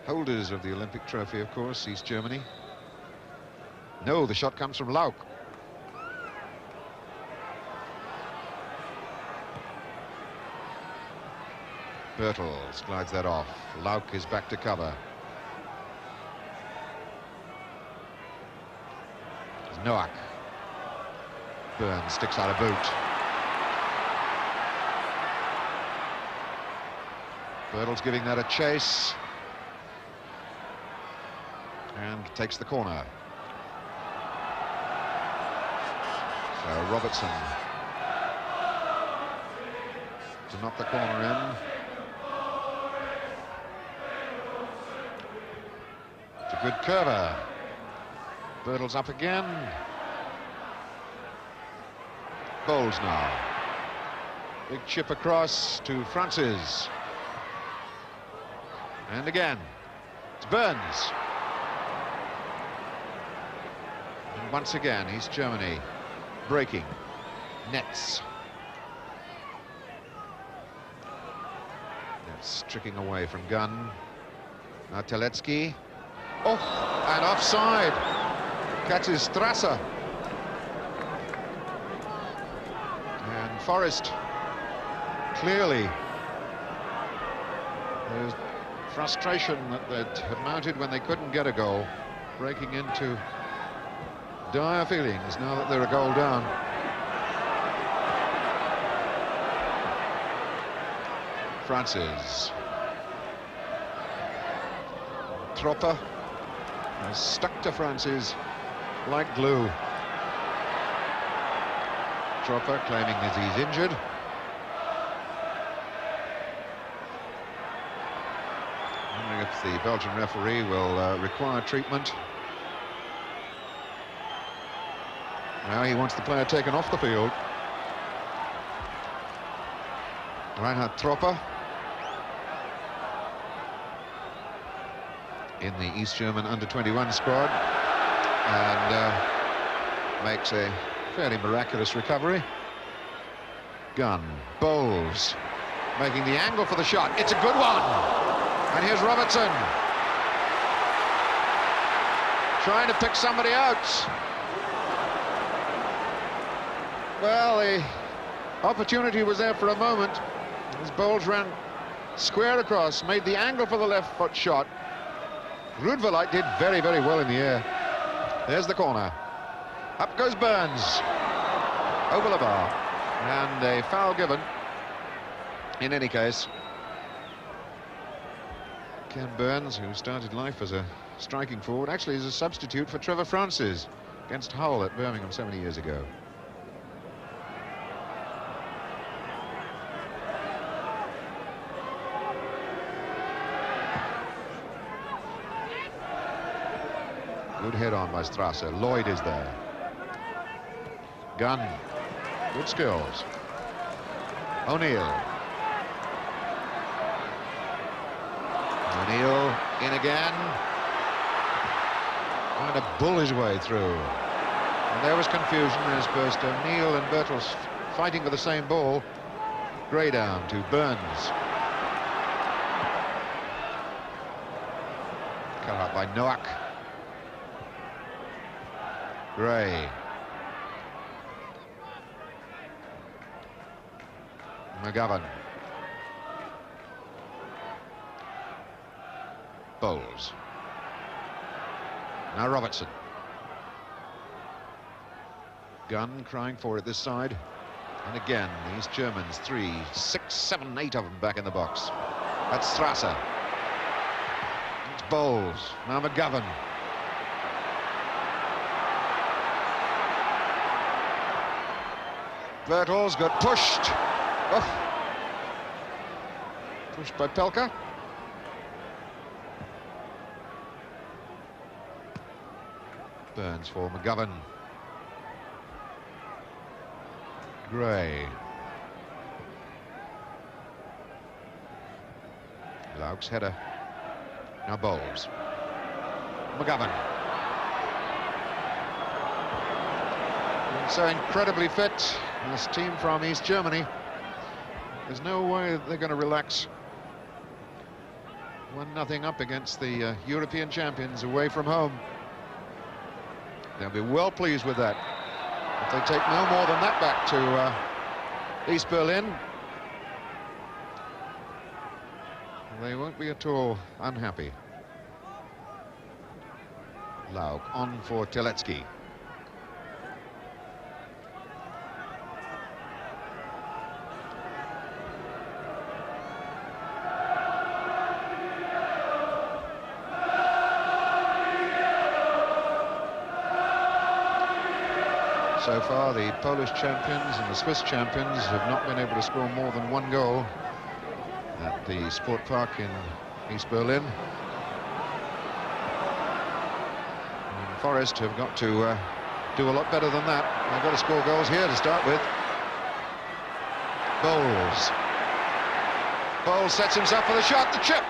Holders of the Olympic trophy, of course, East Germany. No, the shot comes from Lauk. Bertels glides that off. Lauk is back to cover. There's Noack. Burns sticks out a boot. Bertels giving that a chase. And takes the corner. So Robertson to knock the corner in. It's a good curver. Bertels up again. Bowles now. Big chip across to Francis. And again, it's Burns. And once again, East Germany breaking nets. It's tricking away from Gunn. Now Teletsky. Oh, and offside. Catches Strasser. And Forest, clearly, there's frustration that they had mounted when they couldn't get a goal, breaking into dire feelings now that they're a goal down. Francis. Tropper has stuck to Francis like glue. Tropper claiming that he's injured. Wondering if the Belgian referee will require treatment. Now he wants the player taken off the field. Reinhard Tropper in the East German under-21 squad, and makes a fairly miraculous recovery. Gunn, Bowles, making the angle for the shot. It's a good one. And here's Robertson, trying to pick somebody out. Well, the opportunity was there for a moment as Bowles ran square across, made the angle for the left foot shot. Rudveit did very, very well in the air. There's the corner. Up goes Burns. Over the bar. And a foul given. In any case, Ken Burns, who started life as a striking forward, actually is a substitute for Trevor Francis against Hull at Birmingham 70 years ago. Good head on by Strasser. Lloyd is there. Gunn. Good skills. O'Neill. O'Neill in again. Trying to bull his way through. And there was confusion as first O'Neill and Bertels fighting for the same ball. Gray down to Burns. Cut out by Noack. Gray. McGovern. Bowles. Now Robertson. Gunn crying for it this side. And again, these Germans, 3, 6, 7, 8 of them back in the box. That's Strasser. It's Bowles. Now McGovern. Bertels got pushed. Oh. Pushed by Pelka. Burns for McGovern. Gray. Lauk's header. Now Bowles. McGovern. So incredibly fit, this team from East Germany. There's no way they're going to relax. 1-0 up against the European champions away from home. They'll be well pleased with that. If they take no more than that back to East Berlin, they won't be at all unhappy. Lauk on for Telecki. So far, the Polish champions and the Swiss champions have not been able to score more than 1 goal at the Sport Park in East Berlin. And Forest have got to do a lot better than that. They've got to score goals here to start with. Bowles. Bowles sets himself for the shot, the chip.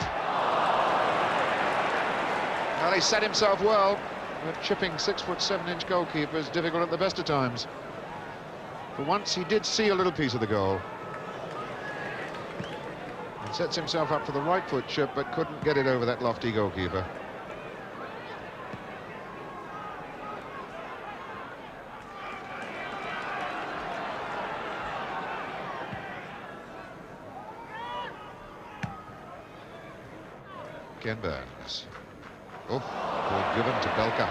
Well, he set himself well. But chipping 6'7" goalkeeper is difficult at the best of times. For once, he did see a little piece of the goal. And sets himself up for the right foot chip, but couldn't get it over that lofty goalkeeper. Ken Burns. Oh, ball given to Belka.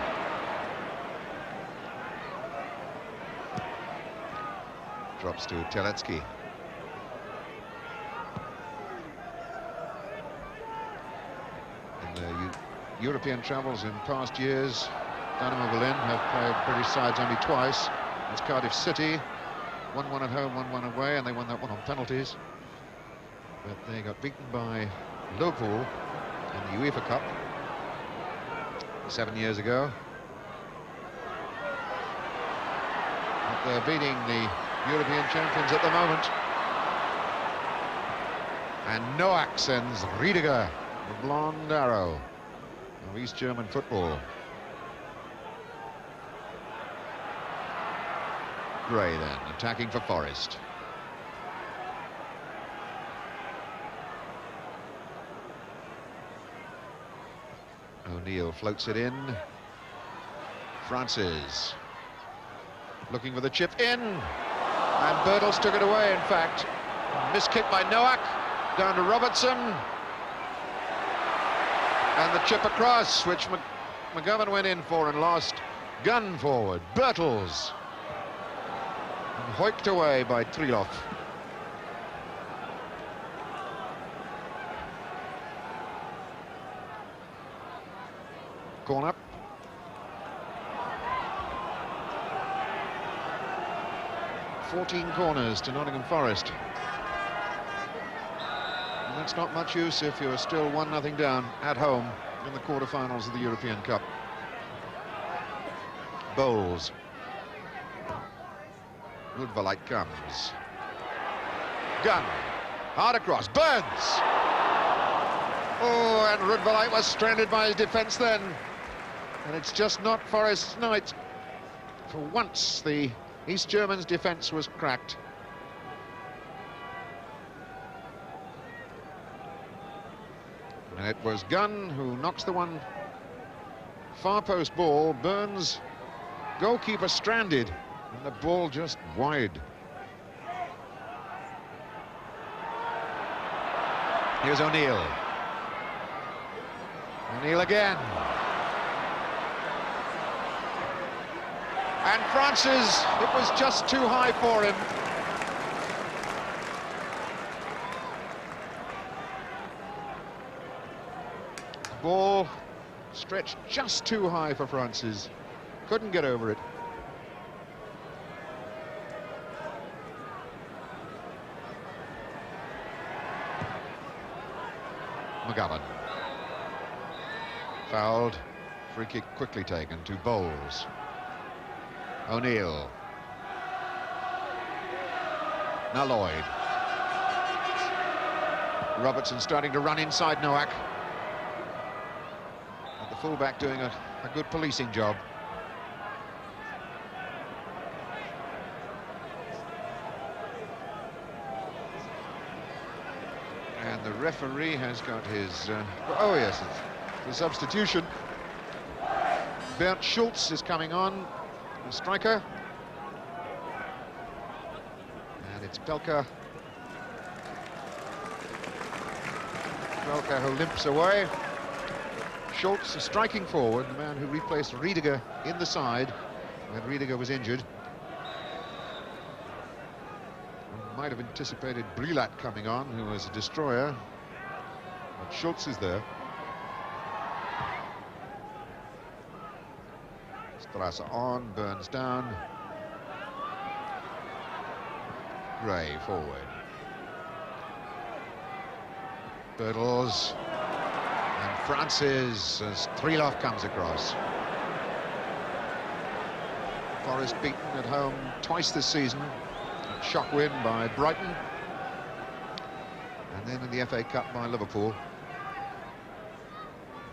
Drops to Telecki. In the European travels in past years, Dynamo Berlin have played British sides only twice. It's Cardiff City, 1-1 at home, 1-1 away, and they won that one on penalties. But they got beaten by Liverpool in the UEFA Cup 7 years ago. But they're beating the European champions at the moment. And Noack sends Riediger, the blonde arrow of East German football. Gray then, attacking for Forest. O'Neill floats it in. Francis looking for the chip in, and Bertels took it away. In fact, missed kick by Noack, down to Robertson, and the chip across, which McGovern went in for and lost. Gun forward, Bertels, and hoiked away by Trilov. Corner. Corners to Nottingham Forest. And that's not much use if you're still 1-0 down at home in the quarter-finals of the European Cup. Bowles. Rudvalite comes. Gun. Hard across. Burns. Oh, and Rudvalite was stranded by his defence then. And it's just not Forest's night. For once, the East Germans' defence was cracked. And it was Gunn who knocks the one far post ball. Burns, goalkeeper stranded, and the ball just wide. Here's O'Neill. O'Neill again. And Francis, it was just too high for him. The ball stretched just too high for Francis. Couldn't get over it. McGovern. Fouled. Free kick quickly taken to Bowles. O'Neill. Now Lloyd. Robertson starting to run inside Nowak. And the fullback doing a good policing job. And the referee has got his... oh yes, it's the substitution. Bernd Schultz is coming on, the striker. And it's Pelka. Pelka who limps away. Schultz is striking forward, the man who replaced Riediger in the side when Riediger was injured. Might have anticipated Brilat coming on, who was a destroyer, but Schultz is there. Strasser on, Burns down. Gray forward. Birtles. And Francis as Trilov comes across. Forest beaten at home twice this season. Shock win by Brighton. And then in the FA Cup by Liverpool.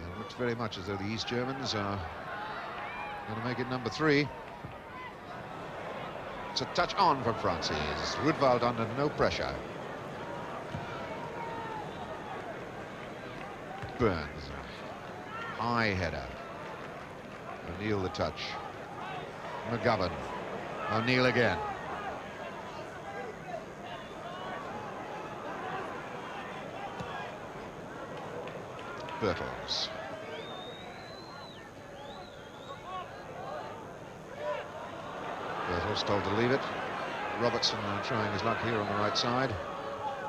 It looks very much as though the East Germans are going to make it number 3. It's a touch on from Francis. Rudwald under no pressure. Burns. High header. O'Neill the touch. McGovern. O'Neill again. Birtles. Birtles told to leave it. Robertson trying his luck here on the right side.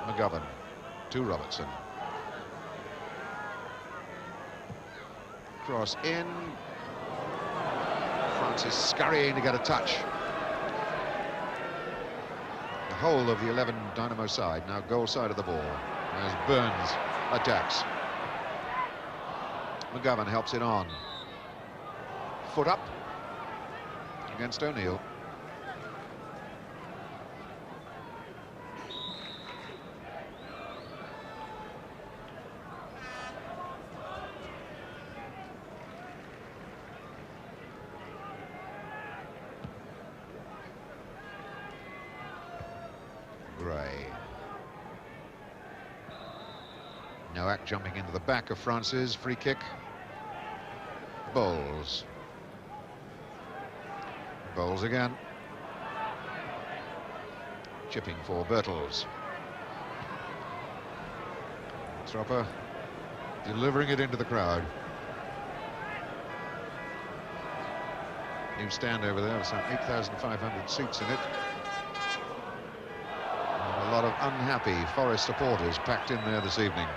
McGovern to Robertson. Cross in. Francis scurrying to get a touch. The whole of the 11 Dynamo side, now goal side of the ball, as Burns attacks. McGovern helps it on. Foot up against O'Neill. Gray. Nowak jumping into the back of Francis. Free kick. Bowles. Bowles again. Chipping for Birtles. Stropper delivering it into the crowd. New stand over there with some 8,500 seats in it. And a lot of unhappy Forest supporters packed in there this evening.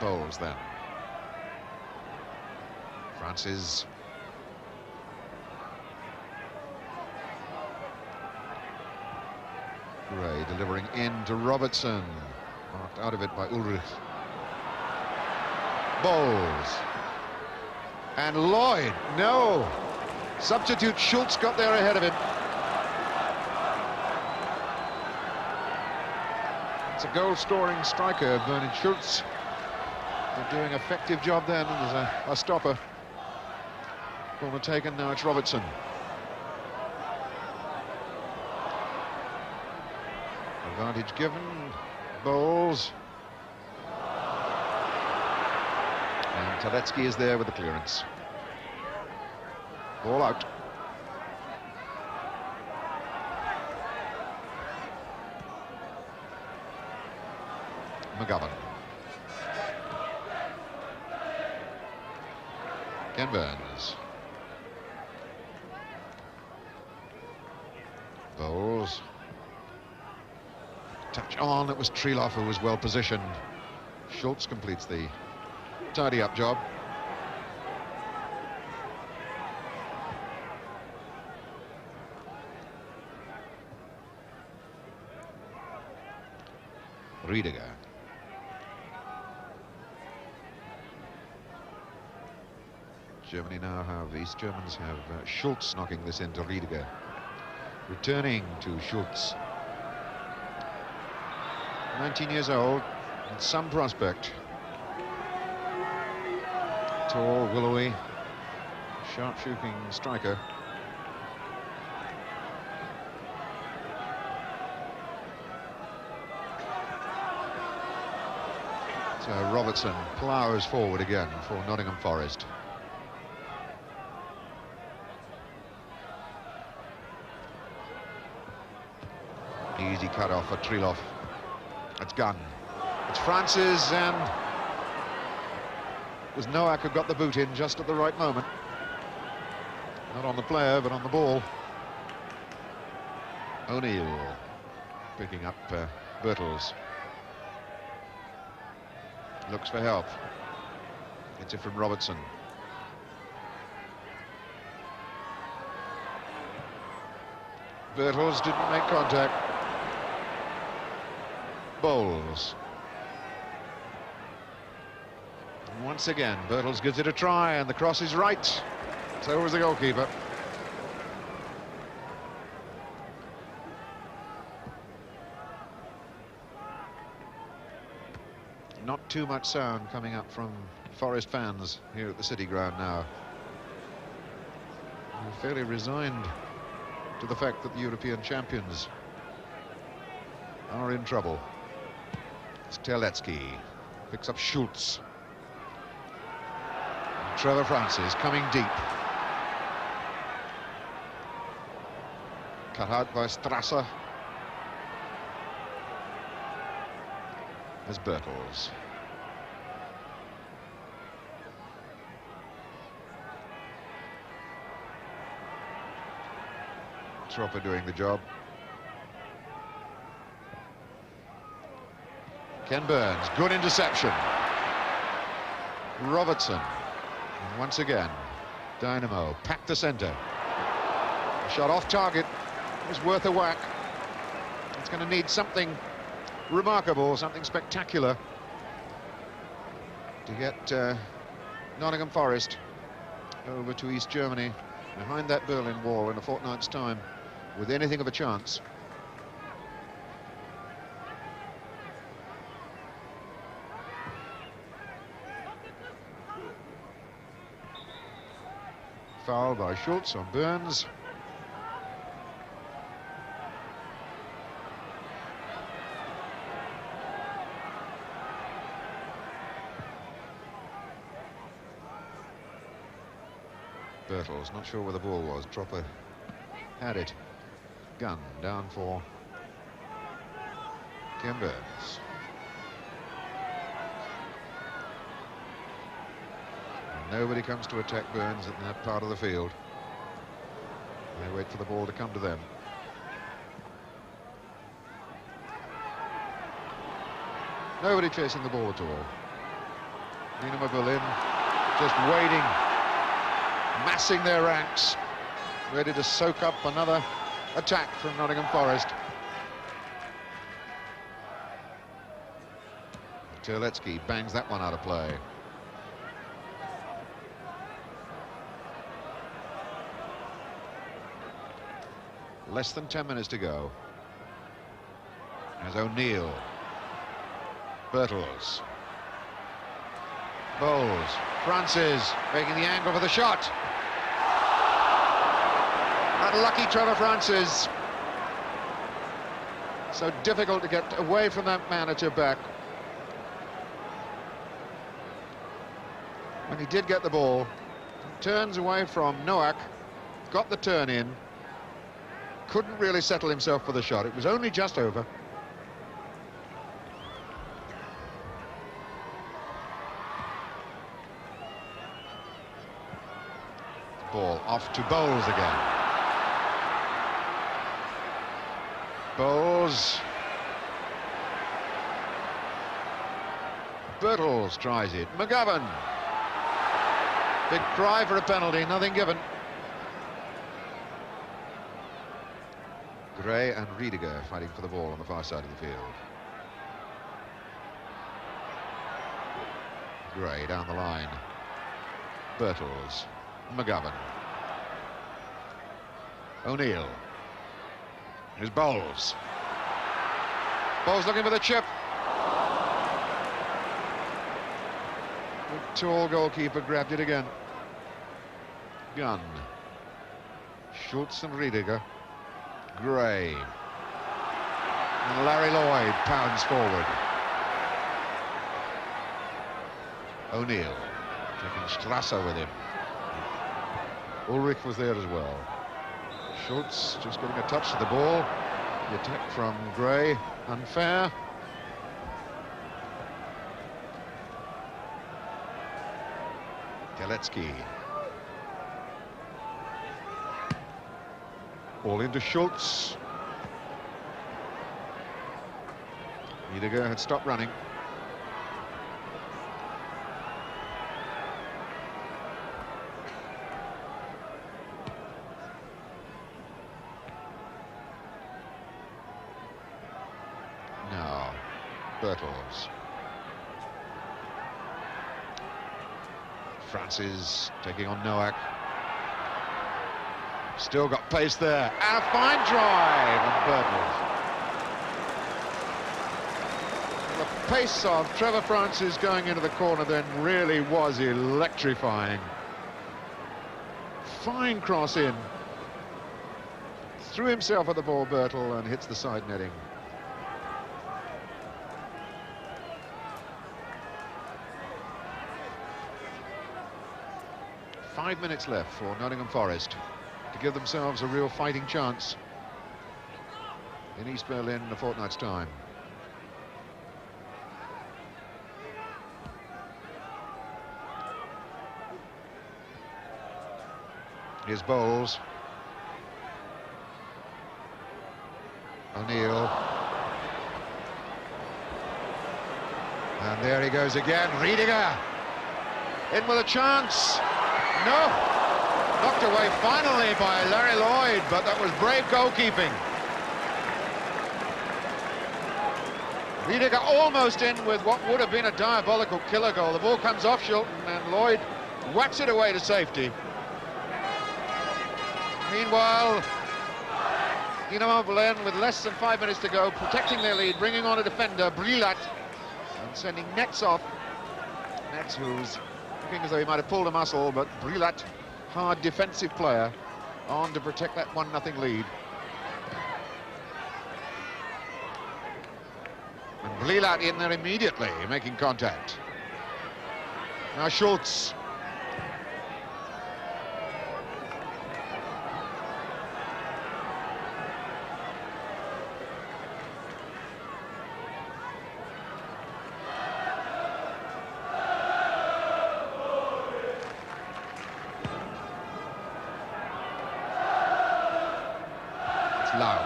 Bowles then. Francis. Gray delivering in to Robertson. Marked out of it by Ulrich. Bowles. And Lloyd. No. Substitute Schultz got there ahead of him. It's a goal-scoring striker, Bernard Schultz. They're doing an effective job then, and there's a stopper. Corner taken, now it's Robertson. Advantage given, Bowles. And Tedeschi is there with the clearance. Ball out. McGovern. Ken Burns. Bowles. Touch on, it was Treloff who was well positioned. Schultz completes the tidy-up job. Riediger. Germany now have, East Germans have Schultz knocking this into Riediger. Returning to Schultz. 19 years old, and some prospect. Tall, willowy, sharp-shooting striker. So Robertson ploughs forward again for Nottingham Forest. Easy cut off for Treloff. It's Gunn. It's Francis, and it was Nowak who got the boot in just at the right moment. Not on the player, but on the ball. O'Neill picking up Birtles. Looks for help. Gets it from Robertson. Birtles didn't make contact. Bowles. And once again, Birtles gives it a try, and the cross is right. So was the goalkeeper. Not too much sound coming up from Forest fans here at the City Ground now. They're fairly resigned to the fact that the European champions are in trouble. Streletsky picks up Schultz. And Trevor Francis coming deep. Cut out by Strasser. As Birtles. Tropper doing the job. Ken Burns, good interception. Robertson, and once again, Dynamo packed the centre. Shot off target, was worth a whack. It's going to need something remarkable, something spectacular to get Nottingham Forest over to East Germany behind that Berlin Wall in a fortnight's time with anything of a chance. Foul by Schultz on Burns. Birtles, not sure where the ball was. Tropper had it. Gunn down for Ken Burns. Nobody comes to attack Burns in that part of the field. They wait for the ball to come to them. Nobody chasing the ball at all. Dynamo Berlin just waiting, massing their ranks, ready to soak up another attack from Nottingham Forest. Terletsky bangs that one out of play. Less than 10 minutes to go. As O'Neill. Birtles. Bowles. Francis making the angle for the shot. Unlucky Trevor Francis. So difficult to get away from that man at your back. When he did get the ball, turns away from Nowak, got the turn in, couldn't really settle himself for the shot. It was only just over. Ball off to Bowles again. Bowles. Birtles tries it. McGovern. Big cry for a penalty, nothing given. Gray and Riediger fighting for the ball on the far side of the field. Gray down the line. Birtles. McGovern. O'Neill. Here's Bowles. Bowles looking for the chip. The tall goalkeeper grabbed it again. Gunn. Schultz and Riediger. Gray. And Larry Lloyd pounds forward. O'Neill taking Strasser with him. Ulrich was there as well. Schultz just getting a touch to the ball. The attack from Gray, unfair. Galetsky. Ball into Schultz. Riediger had stopped running. Now, Birtles. Francis taking on Nowak. Still got pace there, and a fine drive, and Birtles. The pace of Trevor Francis going into the corner then really was electrifying. Fine cross in. Threw himself at the ball, Birtle, and hits the side netting. Five minutes left for Nottingham Forest to give themselves a real fighting chance in East Berlin in a fortnight's time. Here's Bowles. O'Neill. And there he goes again, Riediger. In with a chance. No. Knocked away finally by Larry Lloyd, but that was brave goalkeeping. Riediger almost in with what would have been a diabolical killer goal. The ball comes off Shilton and Lloyd whacks it away to safety. Meanwhile, Dynamo Berlin, with less than 5 minutes to go, protecting their lead, bringing on a defender, Brilat, and sending Nets off. Nets, who's looking as though he might have pulled a muscle, but Brilat, hard defensive player, on to protect that 1-0 lead. And Brilat in there immediately, making contact. Now Schultz. Lauk.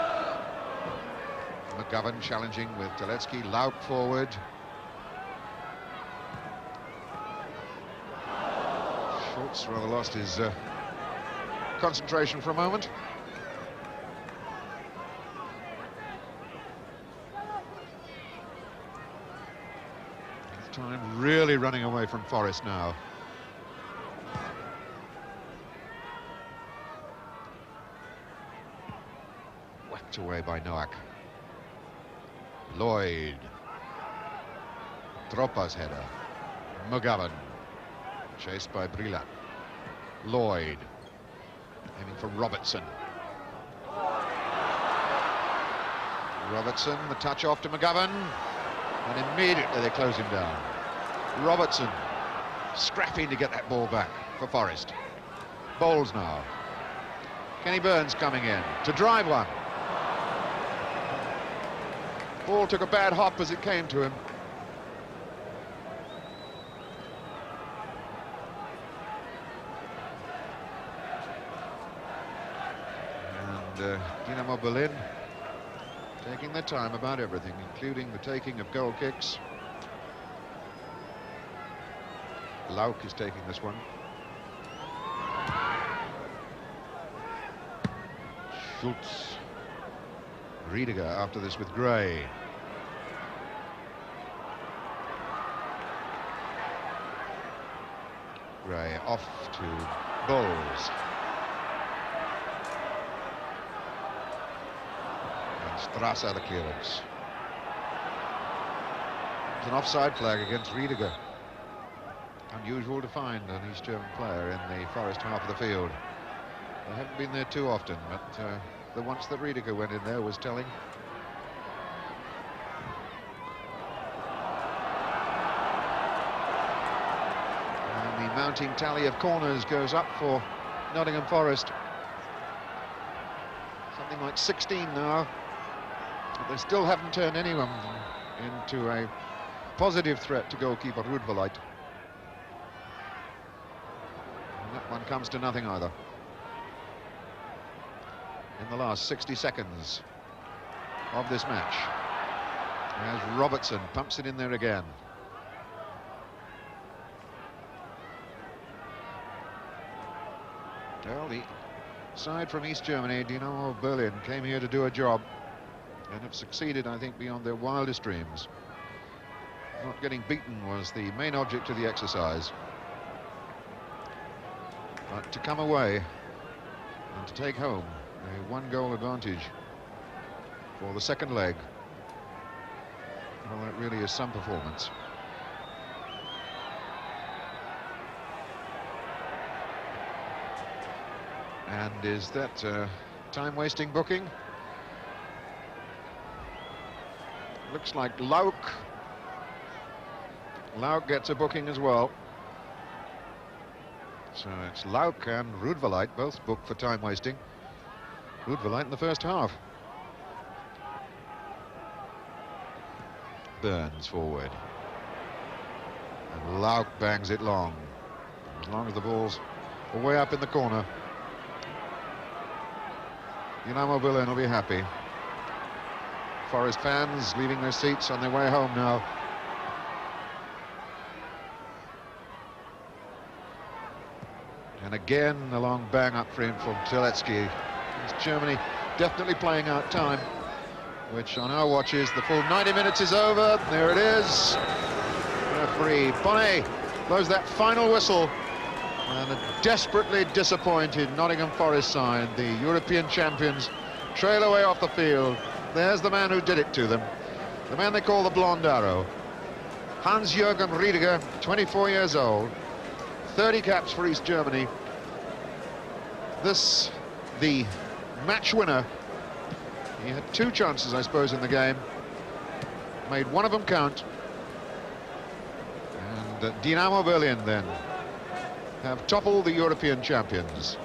McGovern challenging with Galetsky. Lauk forward. Schultz rather lost his concentration for a moment. Time really running away from Forest now. Away by Nowak. Lloyd. Tropa's header. McGovern. Chased by Brilat. Lloyd. Aiming for Robertson. Robertson, the touch off to McGovern. And immediately they close him down. Robertson scrapping to get that ball back for Forest. Bowles now. Kenny Burns coming in to drive one. Ball took a bad hop as it came to him. Dynamo Berlin taking their time about everything, including the taking of goal kicks. Lauk is taking this one. Schultz. Riediger after this with Gray. Gray off to Bowles. And Strasser the clearance. It's an offside flag against Riediger. Unusual to find an East German player in the Forest half of the field. They haven't been there too often, but the once that Riediger went in there was telling. And the mounting tally of corners goes up for Nottingham Forest. Something like 16 now. But they still haven't turned anyone into a positive threat to goalkeeper Rudverleit. And that one comes to nothing either. In the last 60 seconds of this match, as Robertson pumps it in there again. Well, the side from East Germany, Dynamo Berlin, came here to do a job and have succeeded, I think, beyond their wildest dreams. Not getting beaten was the main object of the exercise, but to come away and to take home a one-goal advantage for the second leg, well, that really is some performance. And is that time-wasting booking? Looks like Lauk gets a booking as well. So it's Lauk and Rudverleit both booked for time-wasting. Rudverleit in the first half. Burns forward. And Lauk bangs it long. As long as the ball's way up in the corner, Dynamo Berlin will be happy. Forest fans leaving their seats on their way home now. And again, a long bang up for him from Teletsky. Germany definitely playing out time, which on our watches, the full 90 minutes is over. There it is. Referee Bonnet blows that final whistle. And a desperately disappointed Nottingham Forest side, the European champions, trail away off the field. There's the man who did it to them. The man they call the Blonde Arrow. Hans-Jürgen Riediger, 24 years old. 30 caps for East Germany. This, the match winner. He had two chances, I suppose, in the game. Made one of them count. And Dynamo Berlin then have toppled the European champions,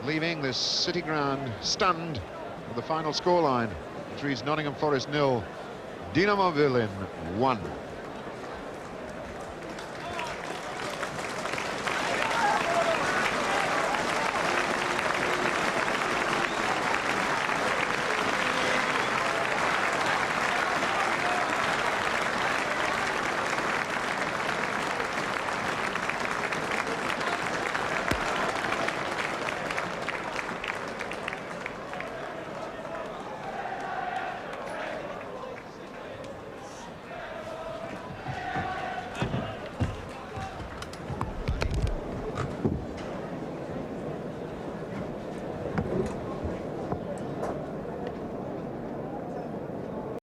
leaving this city ground stunned with the final scoreline, which reads Nottingham Forest 0, Dynamo Berlin 1.